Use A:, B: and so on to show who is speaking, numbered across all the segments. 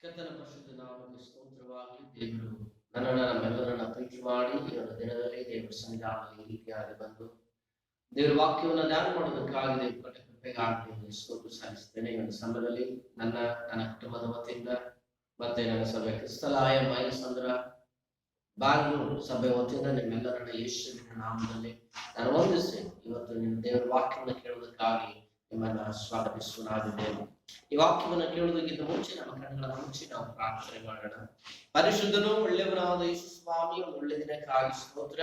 A: ಕರ್ತನ ಪರಿಶುದ್ಧ ನಾಮಕ್ಕೆ ಸ್ತೋತ್ರವಾಗಲಿ. ದೇವರು ನಮ್ಮೆಲ್ಲರನ್ನ ಪ್ರೀತಿ ಮಾಡಿ ಈ ಒಂದು ದಿನದಲ್ಲಿ ದೇವರ ಸನ್ನಿಧಾನದಲ್ಲಿ ಈ ರೀತಿಯಾಗಿ ಬಂದು ದೇವರ ವಾಕ್ಯವನ್ನು ಧ್ಯಾನ ಮಾಡೋದಕ್ಕಾಗಿ ದೇವರ ಕೃಪೆಗಾಗಿ ಸ್ತೋತ್ರ ಸಲ್ಲಿಸ್ತೇನೆ. ಈ ಒಂದು ಸಮಯದಲ್ಲಿ ನನ್ನ ಕುಟುಂಬದ ವತಿಯಿಂದ ಮತ್ತೆ ನನ್ನ ಸಭೆ ಕ್ರಿಸ್ತಲಾಯ ಮೈಲಸಂದ್ರ ಬ್ಯಾಂಗ್ಳೂರು ಸಭೆ ವತಿಯಿಂದ ನಿಮ್ಮೆಲ್ಲರನ್ನ ಯೇಸುವಿನ ನಾಮದಲ್ಲಿ ನಾನು ವಂದಿಸಿ ಇವತ್ತು ನಿಮ್ಮ ದೇವರ ವಾಕ್ಯವನ್ನು ಕೇಳುವುದಕ್ಕಾಗಿ ನಿಮ್ಮನ್ನ ಸ್ವಾಗತಿಸುವುದಾಗಿದ್ದೇನೆ. ಈ ವಾಕ್ಯವನ್ನು ಕೇಳುವುದಕ್ಕಿಂತ ಮುಂಚೆ ನಮ್ಮ ಕಣ್ಣುಗಳ ಮುಂಚೆ ನಾವು ಪ್ರಾರ್ಥನೆ ಮಾಡೋಣ. ಪರಿಶುದ್ಧನೂ ಒಳ್ಳೆಯವನಾದ ಯೇಸು ಸ್ವಾಮಿ, ಒಂದು ಒಳ್ಳೆ ದಿನಕ್ಕಾಗಿ ಸ್ತೋತ್ರ.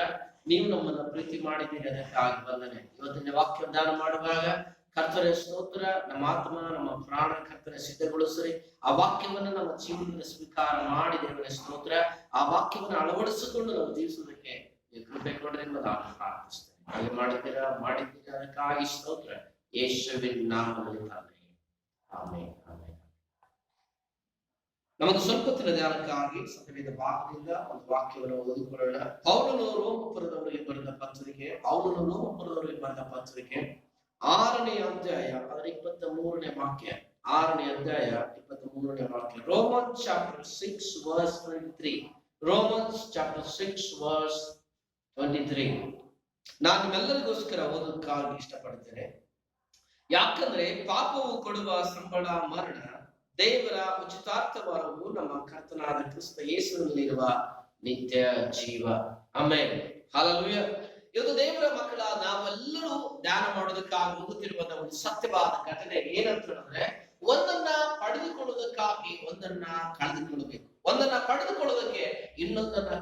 A: ನೀವು ನಮ್ಮನ್ನ ಪ್ರೀತಿ ಮಾಡಿದ್ದೀರಿ, ಅದಕ್ಕಾಗಿ ವಂದನೆ. ಇವತ್ತಿನ ವಾಕ್ಯ ದಾನ ಮಾಡುವಾಗ ಕರ್ತನ ಸ್ತೋತ್ರ. ನಮ್ಮ ಆತ್ಮ ನಮ್ಮ ಪ್ರಾಣ ಕರ್ತನ ಸಿದ್ಧಗೊಳಿಸ್ರಿ. ಆ ವಾಕ್ಯವನ್ನು ನಮ್ಮ ಜೀವನದಲ್ಲಿ ಸ್ವೀಕಾರ ಮಾಡಿ ದೇವರ ಸ್ತೋತ್ರ. ಆ ವಾಕ್ಯವನ್ನು ಅಳವಡಿಸಿಕೊಂಡು ನಾವು ಜೀವಿಸುವುದಕ್ಕೆ ಕೃಪೆ ಕೊಡ್ರಿ ಎಂದು ನಾನು ಪ್ರಾರ್ಥಿಸ್ತೇನೆ. ಹಾಗೆ ಮಾಡಿದ್ದೀರಾ ಅದಕ್ಕಾಗಿ ಸ್ತೋತ್ರ. ಯೇಸುವಿನ ನಾಮದಲ್ಲಿ ತಂದೆ, ಆಮೆನ್, ಆಮೆನ್. ನಮಗೆ ಸ್ವಲ್ಪ ಹೊತ್ತಿನ ಧ್ಯಾನಕ್ಕಾಗಿ ಸತ್ಯವೇದ ಭಾಗದಿಂದ ಒಂದು ವಾಕ್ಯವನ್ನು ಓದಿಕೊಳ್ಳೋಣ. ಪೌಲನು ರೋಮಪುರದವರಿಗೆ ಬರೆದ ಪತ್ರಿಕೆ 6ನೇ ಅಧ್ಯಾಯ ಅದರ 23ನೇ ವಾಕ್ಯ. 6ನೇ ಅಧ್ಯಾಯ 23ನೇ ವಾಕ್ಯ. Romans chapter 6 verse 23. Romans chapter 6 verse 23. ನಾನು ನಿಮ್ಮೆಲ್ಲರಿಗೋಸ್ಕರ ಓದೋದಕ್ಕಾಗಿ ಇಷ್ಟಪಡ್ತೇನೆ. ಯಾಕಂದ್ರೆ ಪಾಪವು ಕೊಡುವ ಸಂಬಳ ಮರಣ, ದೇವರ ಉಚಿತಾರ್ಥವರವು ನಮ್ಮ ಕರ್ತನಾದ ಕ್ರಿಸ್ತ ಯೇಸುವಿನಲ್ಲಿರುವ ನಿತ್ಯ ಜೀವ. Amen, hallelujah. ಇವತ್ತು ದೇವರ ಮಕ್ಕಳ ನಾವೆಲ್ಲರೂ ಧ್ಯಾನ ಮಾಡೋದಕ್ಕಾಗಿ ಹೋಗುತ್ತಿರುವಂತಹ ಒಂದು ಸತ್ಯವಾದ ಘಟನೆ ಏನಂತ ಹೇಳಿದ್ರೆ, ಒಂದನ್ನ ಪಡೆದುಕೊಳ್ಳುವುದಕ್ಕಾಗಿ ಒಂದನ್ನ ಕಳೆದುಕೊಳ್ಳಬೇಕು, ಒಂದನ್ನ ಪಡೆದುಕೊಳ್ಳುವುದಕ್ಕೆ ಇನ್ನೊಂದನ್ನ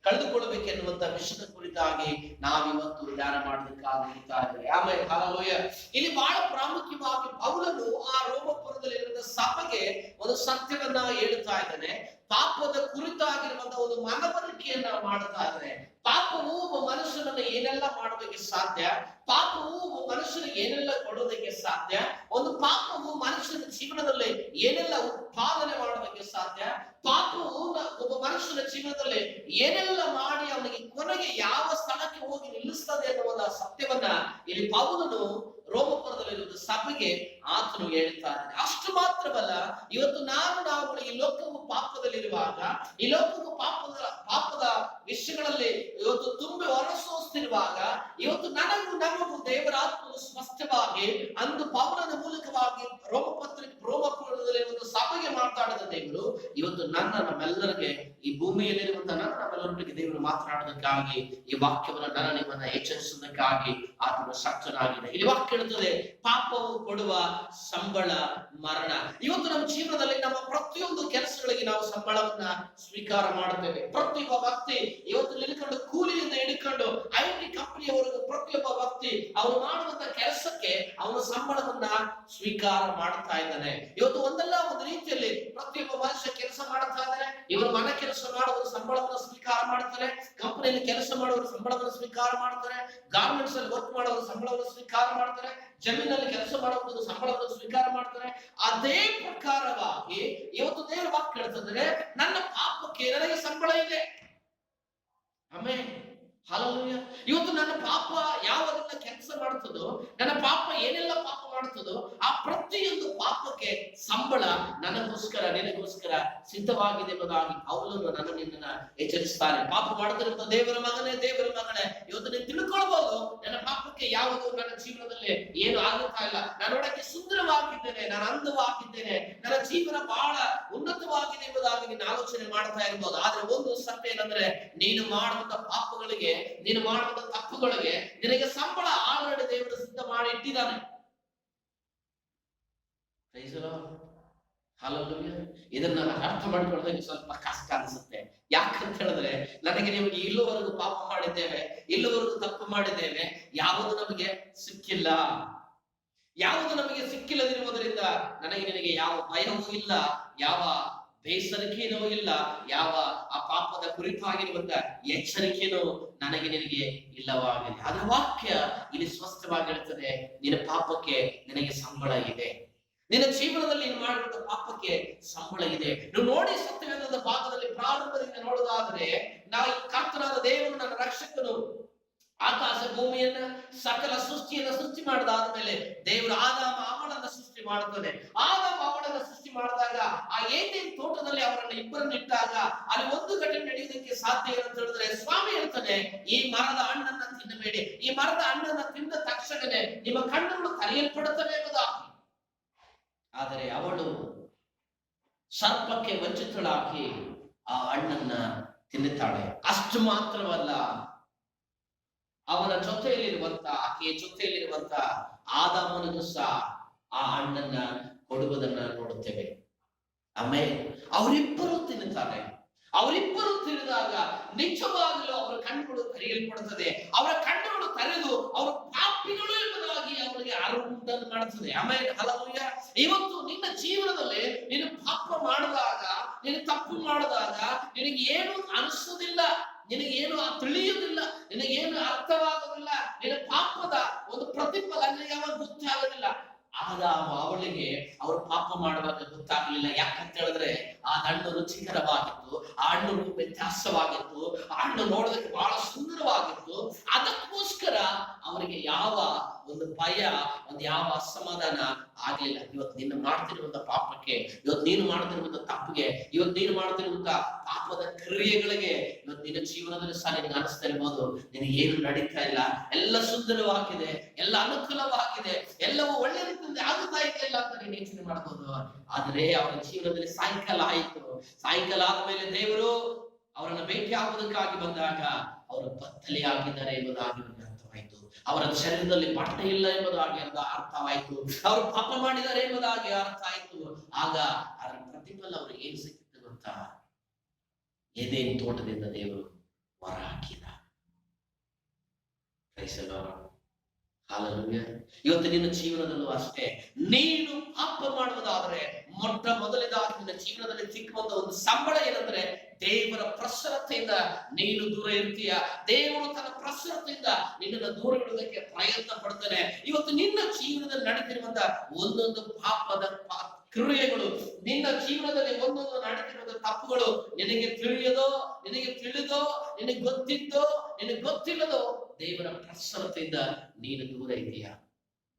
A: ಕಳೆದುಕೊಳ್ಳಬೇಕೆನ್ನುವಂತ ವಿಷಯದ ಕುರಿತಾಗಿ ನಾವಿವತ್ತು ಧ್ಯಾನ ಮಾಡೋದಕ್ಕಾಗಿ ಹೋಗ್ತಾ ಇದ್ದೇವೆ. ಆಮೇಲೆ ಹಲ್ಲೆಲೂಯಾ. ಇಲ್ಲಿ ಬಹಳ ಪ್ರಾಮುಖ್ಯವಾಗಿ ಪೌಲನು ಆ ರೋಮಪುರದಲ್ಲಿರುವ ಸಭೆಗೆ ಒಂದು ಸತ್ಯವನ್ನ ಹೇಳುತ್ತಾ ಇದ್ದಾನೆ. ಪಾಪದ ಕುರಿತಾಗಿರುವಂತಹ ಒಂದು ಮನವರಿಕೆಯನ್ನ ಮಾಡ್ತಾ ಇದ್ದಾರೆ. ಪಾಪವು ಒಬ್ಬ ಮನುಷ್ಯನನ್ನ ಏನೆಲ್ಲ ಮಾಡೋದಕ್ಕೆ ಸಾಧ್ಯ, ಪಾಪವು ಒಬ್ಬ ಮನುಷ್ಯನಿಗೆ ಏನೆಲ್ಲ ಕೊಡೋದಕ್ಕೆ ಸಾಧ್ಯ, ಒಂದು ಪಾಪವು ಮನುಷ್ಯನ ಜೀವನದಲ್ಲಿ ಏನೆಲ್ಲ ಉತ್ಪಾದನೆ ಮಾಡೋದಕ್ಕೆ ಸಾಧ್ಯ, ಪಾಪವು ಒಬ್ಬ ಮನುಷ್ಯನ ಜೀವನದಲ್ಲಿ ಏನೆಲ್ಲ ಮಾಡಿ ಅವನಿಗೆ ಕೊನೆಗೆ ಯಾವ ಸ್ಥಳಕ್ಕೆ ಹೋಗಿ ನಿಲ್ಲಿಸ್ತದೆ ಎನ್ನುವ ಸತ್ಯವನ್ನ ಇಲ್ಲಿ ಪೌಲನು ರೋಮಪುರದಲ್ಲಿರುವ ಸಭೆಗೆ ಆತನು ಹೇಳ್ತಾರೆ. ಅಷ್ಟು ಮಾತ್ರವಲ್ಲ, ಇವತ್ತು ನಾವು ಈ ಲೋಕವು ಪಾಪದಲ್ಲಿರುವಾಗ, ಈ ಲೋಕವು ಪಾಪದ ವಿಷಯಗಳಲ್ಲಿ ಇವತ್ತು ತುಂಬಿ ಹೊರಸೂಸ್ತಿರುವಾಗ, ಇವತ್ತು ನಮಗೂ ದೇವರ ಆತ್ಮನು ಸ್ಪಷ್ಟವಾಗಿ ಅಂದು ಪೌಲನ ಮೂಲಕವಾಗಿ ರೋಮಪುರದಲ್ಲಿರುವ ಸಭೆಗೆ ಮಾತಾಡಿದ ದೇವರು ಇವತ್ತು ನಮ್ಮೆಲ್ಲರಿಗೆ ಈ ಭೂಮಿಯಲ್ಲಿರುವಂತಹ ನಮ್ಮೆಲ್ಲರಿಗೆ ದೇವರು ಮಾತನಾಡೋದಕ್ಕಾಗಿ ಈ ವಾಕ್ಯವನ್ನು ನಿಮ್ಮನ್ನ ಎಚ್ಚರಿಸುವುದಕ್ಕಾಗಿ ಆತನು ಶಕ್ತನಾಗಿದೆ. ಇಲ್ಲಿ ವಾಕ್ಯ ಹೇಳುತ್ತದೆ, ಪಾಪವು ಕೊಡುವ ಸಂಬಳ ಮರಣ. ಇವತ್ತು ನಮ್ಮ ಜೀವನದಲ್ಲಿ ನಮ್ಮ ಪ್ರತಿಯೊಂದು ಕೆಲಸಗಳಿಗೆ ನಾವು ಸಂಬಳವನ್ನ ಸ್ವೀಕಾರ ಮಾಡುತ್ತೇವೆ. ಪ್ರತಿಯೊಬ್ಬ ವ್ಯಕ್ತಿ ಇವತ್ತು ನಿಲ್ಕೊಂಡು ಕೂಲಿಯಿಂದ ಹಿಡ್ಕೊಂಡು IT ಕಂಪನಿಯವರೆಗೂ ಪ್ರತಿಯೊಬ್ಬ ವ್ಯಕ್ತಿ ಅವನು ಮಾಡುವಂತ ಕೆಲಸಕ್ಕೆ ಅವನು ಸಂಬಳವನ್ನ ಸ್ವೀಕಾರ ಮಾಡ್ತಾ ಇದ್ದಾನೆ. ಇವತ್ತು ಒಂದಲ್ಲ ಒಂದು ರೀತಿಯಲ್ಲಿ ಪ್ರತಿಯೊಬ್ಬ ಮನುಷ್ಯ ಕೆಲಸ ಮಾಡ್ತಾ ಇದ್ದಾರೆ. ಇವರು ಮನೆ ಕೆಲಸ ಮಾಡುವ ಸಂಬಳವನ್ನು ಸ್ವೀಕಾರ ಮಾಡ್ತಾರೆ, ಕಂಪನಿಯಲ್ಲಿ ಕೆಲಸ ಮಾಡುವ ಸಂಬಳವನ್ನು ಸ್ವೀಕಾರ ಮಾಡ್ತಾರೆ, ಗಾರ್ಮೆಂಟ್ಸ್ ಅಲ್ಲಿ ವರ್ಕ್ ಮಾಡುವ ಸಂಬಳವನ್ನು ಸ್ವೀಕಾರ ಮಾಡ್ತಾರೆ, ಜಮೀನಲ್ಲಿ ಕೆಲಸ ಮಾಡುವ ಸಂಬಳವನ್ನು ಸ್ವೀಕಾರ ಮಾಡ್ತಾರೆ. ಅದೇ ಪ್ರಕಾರವಾಗಿ ಇವತ್ತು ದೇವರ ವಾಕ್ಯ ಹೇಳ್ತಿದ್ದಾರೆ, ನನ್ನ ಪಾಪಕ್ಕೆ ನನಗೆ ಸಂಬಳ ಇದೆ. Amen, hallelujah. ಇವತ್ತು ನನ್ನ ಪಾಪ ಯಾವದೆಲ್ಲ ಕೆಲಸ ಮಾಡುತ್ತದೋ, ನನ್ನ ಪಾಪ ಏನೆಲ್ಲ ಪಾಪ ಮಾಡುತ್ತದೋ, ಆ ಪ್ರತಿಯೊಂದು ಪಾಪಕ್ಕೆ ಸಂಬಳ ನನಗೋಸ್ಕರ ನಿನಗೋಸ್ಕರ ಸಿದ್ಧವಾಗಿದೆ ಎಂಬುದಾಗಿ ಅವನು ನಿನ್ನನ್ನ ಎಚ್ಚರಿಸ್ತಾನೆ. ಪಾಪ ಮಾಡುತ್ತಿರುವಂತ ದೇವರ ಮಗನೇ ಇವತ್ತು ನೀನು ತಿಳ್ಕೊಳ್ಬಹುದು, ನನ್ನ ಪಾಪಕ್ಕೆ ಯಾವುದು ನನ್ನ ಜೀವನದಲ್ಲಿ ಏನು ಆಗುತ್ತಾ ಇಲ್ಲ. ನಾನು ನೋಡಕ್ಕೆ ಸುಂದರವಾಗಿದ್ದೇನೆ, ನಾನು ಅಂದವಾಗಿದ್ದೇನೆ, ನನ್ನ ಜೀವನ ಬಹಳ ಉನ್ನತವಾಗಿದೆ ಎಂಬುದಾಗಿ ನೀನು ಆಲೋಚನೆ ಮಾಡ್ತಾ ಇರ್ಬೋದು. ಆದ್ರೆ ಒಂದು ಸತ್ಯ ಏನಂದ್ರೆ, ನೀನು ಮಾಡುವಂತ ಪಾಪಗಳಿಗೆ, ನೀನು ಮಾಡುವಂತ ತಪ್ಪುಗಳಿಗೆ ನಿನಗೆ ಸಂಬಳ ಆಲ್ರೆಡಿ ದೇವರು ಸಿದ್ಧ ಮಾಡಿ ಇಟ್ಟಿದ್ದಾನೆ. ಇದನ್ನ ಅರ್ಥ ಮಾಡಿಕೊಳ್ಳೋದಕ್ಕೆ ಸ್ವಲ್ಪ ಕಷ್ಟ ಅನಿಸುತ್ತೆ. ಯಾಕಂತ ಹೇಳಿದ್ರೆ, ನಿಮಗೆ ಇಲ್ಲಿವರೆಗೂ ಪಾಪ ಮಾಡಿದ್ದೇವೆ, ಇಲ್ಲಿವರೆಗೂ ತಪ್ಪು ಮಾಡಿದ್ದೇವೆ, ಯಾವುದು ನಮಗೆ ಸಿಕ್ಕಿಲ್ಲ. ಯಾವುದು ನಮಗೆ ಸಿಕ್ಕಿಲ್ಲದಿರುವುದರಿಂದ ನಿನಗೆ ಯಾವ ಭಯವೂ ಇಲ್ಲ, ಯಾವ ಬೇಸರಿಕೆಯೂ ಇಲ್ಲ, ಯಾವ ಆ ಪಾಪದ ಕುರಿತಾಗಿರುವಂತ ಎಚ್ಚರಿಕೆಯೂ ನಿನಗೆ ಇಲ್ಲವಾಗಿದೆ. ಅದರ ವಾಕ್ಯ ಇಲ್ಲಿ ಸ್ಪಷ್ಟವಾಗಿ ಹೇಳ್ತದೆ, ನಿನ್ನ ಪಾಪಕ್ಕೆ ನಿನಗೆ ಸಂಬಳ ಇದೆ. ನಿನ್ನ ಜೀವನದಲ್ಲಿ ನೀನು ಮಾಡಿರುವಂತ ಪಾಪಕ್ಕೆ ಸಂಬಳ ಇದೆ. ನೀವು ನೋಡಿ, ಸತ್ಯವೇದದ ಭಾಗದಲ್ಲಿ ಪ್ರಾರಂಭದಿಂದ ನೋಡೋದಾದ್ರೆ, ನಾವು ಕರ್ತನಾದ ದೇವರು ನನ್ನ ರಕ್ಷಕನು ಆಕಾಶ ಭೂಮಿಯನ್ನ ಸಕಲ ಸೃಷ್ಟಿಯನ್ನ ಸೃಷ್ಟಿ ಮಾಡಿದಾದ ಮೇಲೆ ದೇವರು ಆದಾಮ ಅವಳನ್ನ ಸೃಷ್ಟಿ ಮಾಡುತ್ತದೆ. ಆದಾಮ ಅವಳ ಅವಳನ್ನ ಸೃಷ್ಟಿ ಮಾಡಿದಾಗ, ಆ ಏದೇನ್ ತೋಟದಲ್ಲಿ ಅವರನ್ನ ಇಬ್ಬರನ್ನ ಇಟ್ಟಾಗ ಅಲ್ಲಿ ಒಂದು ಘಟನೆ ನಡೆಯುವುದಕ್ಕೆ ಸಾಧ್ಯ ಏನಂತ ಹೇಳಿದ್ರೆ, ಸ್ವಾಮಿ ಹೇಳ್ತಾನೆ, ಈ ಮರದ ಹಣ್ಣನ್ನ ತಿನ್ನಬೇಡಿ, ಈ ಮರದ ಹಣ್ಣನ್ನ ತಿಂದ ತಕ್ಷಣವೇ ನಿಮ್ಮ ಕಣ್ಣುಗಳು ಕರೆಯಲ್ಪಡುತ್ತವೆ ಎಂಬುದಾಗಿ. ಆದರೆ ಅವಳು ಸರ್ಪಕ್ಕೆ ವಂಚಿತಳಾಗಿ ಆ ಹಣ್ಣನ್ನ ತಿನ್ನುತ್ತಾಳೆ. ಅಷ್ಟು ಮಾತ್ರವಲ್ಲ, ಅವನ ಜೊತೆಯಲ್ಲಿರುವಂತ, ಆಕೆಯ ಜೊತೆಯಲ್ಲಿರುವಂತ ಆದಾಮನಿಗೂ ಸಹ ಆ ಹಣ್ಣನ್ನ ಕೊಡುವುದನ್ನ ನೋಡುತ್ತೇವೆ. ಆಮೇಲೆ ಅವರಿಬ್ಬರು ತಿನ್ನುತ್ತಾರೆ. ಅವರಿಬ್ಬರು ತಿನ್ನಿದಾಗ ನಿಜವಾಗಲೂ ಅವರ ಕಣ್ಣುಗಳು ತೆರೆಯಲ್ಪಡುತ್ತದೆ. ಅವರ ಕಣ್ಣುಗಳು ತೆರೆದು ಅವರು ಪಾಪಿಗಳು ಎಂಬುದಾಗಿ ಅವರಿಗೆ ಅರಿವುಂಟನ್ನು ಮಾಡುತ್ತದೆ. ಆಮೇಲೆ ಹಲವಯ್ಯ, ಇವತ್ತು ನಿನ್ನ ಜೀವನದಲ್ಲಿ ನೀನು ಪಾಪ ಮಾಡಿದಾಗ, ನೀನು ತಪ್ಪು ಮಾಡಿದಾಗ ನಿನಗೆ ಏನು ಅನಿಸುವುದಿಲ್ಲ, ನಿನಗೇನು ತಿಳಿಯುವುದಿಲ್ಲ, ನಿನಗೇನು ಅರ್ಥವಾಗುವುದಿಲ್ಲ, ನಿನ್ನ ಪಾಪದ ಒಂದು ಪ್ರತಿಫಲ ನಿನಗೆ ಯಾವಾಗ ಗೊತ್ತಾಗೋದಿಲ್ಲ. ಅವಳಿಗೆ ಅವರು ಪಾಪ ಮಾಡುವಾಗ ಗೊತ್ತಾಗಲಿಲ್ಲ. ಯಾಕಂತ ಹೇಳಿದ್ರೆ ಆ ಹಣ್ಣು ರುಚಿಕರವಾಗಿತ್ತು, ಆ ಹಣ್ಣು ವ್ಯತ್ಯಾಸವಾಗಿತ್ತು, ಆ ಹಣ್ಣು ನೋಡೋದಕ್ಕೆ ಬಹಳ ಸುಂದರವಾಗಿತ್ತು. ಅದಕ್ಕೋಸ್ಕರ ಅವರಿಗೆ ಯಾವ ಒಂದು ಭಯ, ಒಂದು ಯಾವ ಅಸಮಾಧಾನ ಆಗ್ಲಿಲ್ಲ. ಇವತ್ತು ನಿನ್ನ ಮಾಡ್ತಿರುವಂತ ಪಾಪಕ್ಕೆ, ಇವತ್ತು ನೀನು ಮಾಡ್ತಿರುವಂತ ತಪ್ಪಿಗೆ, ಇವತ್ತು ನೀನು ಮಾಡ್ತಿರುವಂತ ಪಾಪದ ಕ್ರಿಯೆಗಳಿಗೆ ಇವತ್ತು ನಿನ್ನ ಜೀವನದಲ್ಲಿ ಸಹ ನಿನಗೆ ಅನಿಸ್ತಾ ಇರ್ಬೋದು, ನಿನಗೆ ಏನು ನಡೀತಾ ಇಲ್ಲ, ಎಲ್ಲ ಸುಂದರವಾಗಿದೆ, ಎಲ್ಲ ಅನುಕೂಲವಾಗಿದೆ, ಎಲ್ಲವೂ ಒಳ್ಳೆ ರೀತಿಯಿಂದ ಆಗುತ್ತಾ ಇದೆಯಲ್ಲ ಅಂತ ನೀನು ಯೋಚನೆ ಮಾಡ್ಬೋದು. ಆದ್ರೆ ಅವರ ಜೀವನದಲ್ಲಿ ಸಾಯಂಕಾಲ ಆಯಿತು. ಸಾಯಂಕಾಲ ಆದ್ಮೇಲೆ ದೇವರು ಅವರನ್ನ ಭೇಟಿ ಆಗುವುದಕ್ಕಾಗಿ ಬಂದಾಗ ಅವರು ಬತ್ತಲೆಯಾಗಿದ್ದಾರೆ ಎಂಬುದಾಗಿ ಅರ್ಥವಾಯಿತು. ಅವರ ಶರೀರದಲ್ಲಿ ಬಟ್ಟೆ ಇಲ್ಲ ಎಂಬುದಾಗಿ ಅರ್ಥವಾಯಿತು. ಅವರು ಪಾಪ ಮಾಡಿದ್ದಾರೆ ಎಂಬುದಾಗಿ ಅರ್ಥ ಆಯಿತು. ಆಗ ಅದರ ಪ್ರತಿಫಲ ಅವ್ರಿಗೆ ಏನು ಸಿಕ್ಕಿತ್ತು ಗೊತ್ತಾ? ಏದೇನ್ ತೋಟದಿಂದ ದೇವರು ಹೊರ ಹಾಕಿದ. ಇವತ್ತು ನಿನ್ನ ಜೀವನದಲ್ಲೂ ಅಷ್ಟೇ, ನೀನು ಪಾಪ ಮಾಡುವುದಾದ್ರೆ ಮೊಟ್ಟ ಮೊದಲನೇದಾಗಿ ನಿನ್ನ ಜೀವನದಲ್ಲಿ ಸಿಕ್ಕುವಂತ ಒಂದು ಸಂಬಳ ಏನಂದ್ರೆ, ದೇವರ ಪ್ರಸನ್ನತೆಯಿಂದ ನೀನು ದೂರ ಇರ್ತೀಯ. ದೇವರು ತನ್ನ ಪ್ರಸನ್ನತೆಯಿಂದ ನಿನ್ನನ್ನು ದೂರ ಇಡುವುದಕ್ಕೆ ಪ್ರಯತ್ನ ಪಡ್ತಾನೆ. ಇವತ್ತು ನಿನ್ನ ಜೀವನದಲ್ಲಿ ನಡೀತಿರುವಂತ ಒಂದೊಂದು ಪಾಪದ ಕ್ರಿಯೆಗಳು, ನಿನ್ನ ಜೀವನದಲ್ಲಿ ಒಂದೊಂದು ನಡೀತಿರುವಂತ ತಪ್ಪುಗಳು ನಿನಗೆ ತಿಳಿಯದೋ, ನಿನಗೆ ತಿಳಿದೋ, ನಿನಗೆ ಗೊತ್ತಿದ್ದೋ, ನಿನಗೆ ಗೊತ್ತಿಲ್ಲದೋ, ದೇವರ ಪ್ರಸನ್ನತೆಯಿಂದ ನೀನು ದೂರ ಇದೆಯಾ?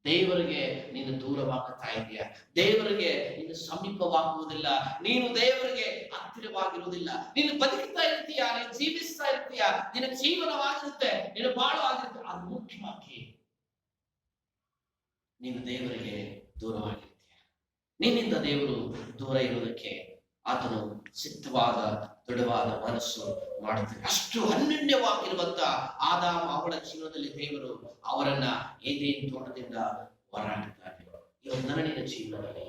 A: ದೇವರಿಗೆ ನೀನು ದೂರವಾಗುತ್ತಾ ಇದೆಯಾ? ದೇವರಿಗೆ ನೀನು ಸಮೀಪವಾಗುವುದಿಲ್ಲ, ನೀನು ದೇವರಿಗೆ ಹತ್ತಿರವಾಗಿರುವುದಿಲ್ಲ. ನೀನು ಬದುಕುತ್ತಾ ಇರ್ತೀಯಾ, ನೀನು ಜೀವಿಸ್ತಾ ಇರ್ತೀಯಾ, ನಿನ್ನ ಜೀವನವಾಗಿರುತ್ತೆ, ನೀನು ಬಾಳವಾಗಿರುತ್ತೆ. ಅದು ಮುಖ್ಯವಾಗಿ ನೀನು ದೇವರಿಗೆ ದೂರವಾಗಿರ್ತೀಯ. ನಿನ್ನಿಂದ ದೇವರು ದೂರ ಇರುವುದಕ್ಕೆ ಆತನು ಸಿದ್ಧವಾದ ದೃಢವಾದ ಮನಸ್ಸು ಮಾಡುತ್ತಾರೆ. ಅಷ್ಟು ಅನ್ಯೋನ್ಯವಾಗಿರುವಂತ ಆದಾಮ ಅವಳ ಜೀವನದಲ್ಲಿ ದೇವರು ಅವರನ್ನ ಏದೇನ್ ತೋಟದಿಂದ ಹೊರಹಾಕಿದ್ದಾರೆ. ಇವತ್ತು ನನ್ನ ನಿನ್ನ ಜೀವನದಲ್ಲಿ,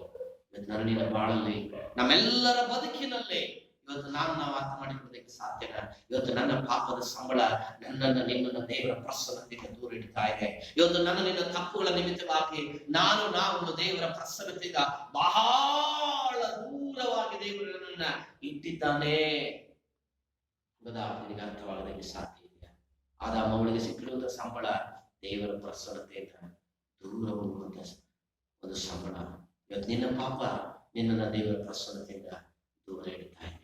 A: ಇವತ್ತು ನನ್ನ ನಿನ್ನ ಬಾಳಲ್ಲಿ, ನಮ್ಮೆಲ್ಲರ ಬದುಕಿನಲ್ಲಿ ಇವತ್ತು ನಾವು ಅರ್ಥ ಮಾಡಿಕೊಳ್ಳೋದಕ್ಕೆ ಸಾಧ್ಯನ? ಇವತ್ತು ನನ್ನ ಪಾಪದ ಸಂಬಳ ನನ್ನನ್ನ ನಿನ್ನನ್ನ ದೇವರ ಪ್ರಸನ್ನತೆಯಿಂದ ದೂರ ಇಡ್ತಾ ಇದೆ. ಇವತ್ತು ನನ್ನ ನಿನ್ನ ತಪ್ಪುಗಳ ನಿಮಿತ್ತವಾಗಿ ನಾವು ದೇವರ ಪ್ರಸನ್ನತೆಯಿಂದ ಬಹಳ ದೂರವಾಗಿ ದೇವರು ನನ್ನನ್ನ ಇಟ್ಟಿದ್ದಾನೆ ನಿನಗೆ ಅರ್ಥವಾಗಲಿಕ್ಕೆ ಸಾಧ್ಯ ಇದೆಯಾ? ಆದಾಮ ಅವಳಿಗೆ ಸಿಕ್ಕಿರುವಂತ ಸಂಬಳ ದೇವರ ಪ್ರಸನ್ನತೆಯಿಂದ ದೂರ ಹೋಗುವಂತ ಒಂದು ಸಂಬಳ. ಇವತ್ತು ನಿನ್ನ ಪಾಪ ನಿನ್ನನ್ನ ದೇವರ ಪ್ರಸನ್ನತೆಯಿಂದ ದೂರ ಇಡ್ತಾ ಇದೆ.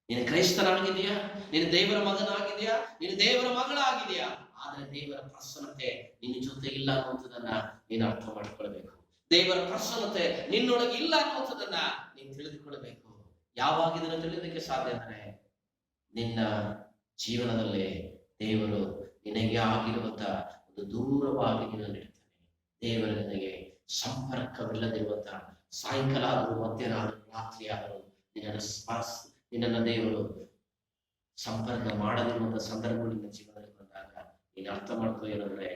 A: ನೀನು ಕ್ರೈಸ್ತನಾಗಿದೆಯಾ, ನೀನು ದೇವರ ಮಗನಾಗಿದೆಯಾ, ನೀನು ದೇವರ ಮಗಳಾಗಿದೆಯಾ, ಆದ್ರೆ ದೇವರ ಪ್ರಸನ್ನತೆ ನಿನ್ನ ಜೊತೆ ಇಲ್ಲ ಅನ್ನುವಂಥದ್ದನ್ನ ನೀನು ಅರ್ಥ ಮಾಡಿಕೊಳ್ಬೇಕು. ದೇವರ ಪ್ರಸನ್ನತೆ ನಿನ್ನೊಳಗೆ ಇಲ್ಲ ಅನ್ನುವಂಥದ್ದನ್ನ ನೀನು ತಿಳಿದುಕೊಳ್ಬೇಕು. ಯಾವಾಗ ಇದನ್ನು ತಿಳಿಯೋದಕ್ಕೆ ಸಾಧ್ಯ ಅಂದ್ರೆ, ನಿನ್ನ ಜೀವನದಲ್ಲಿ ದೇವರು ನಿನಗೆ ಆಗಿರುವಂತ ಒಂದು ದೂರವಾಗಿ ನಿನ್ನನ್ನು ಇಡ್ತಾನೆ. ದೇವರು ನಿನಗೆ ಸಂಪರ್ಕವಿಲ್ಲದಿರುವಂತ ಸಾಯಂಕಾಲ ಆದರೂ, ಮಧ್ಯಾಹ್ನ ಆದರೂ, ರಾತ್ರಿ ಆದರೂ ನಿನ್ನನ್ನು ದೇವರು ಸಂಪರ್ಕ ಮಾಡದಿರುವಂತ ಸಂದರ್ಭಗಳು ನಿನ್ನ ಜೀವನದಲ್ಲಿ ಬಂದಾಗ ನೀನು ಅರ್ಥ ಮಾಡ್ಕೋ ಏನಂದ್ರೆ,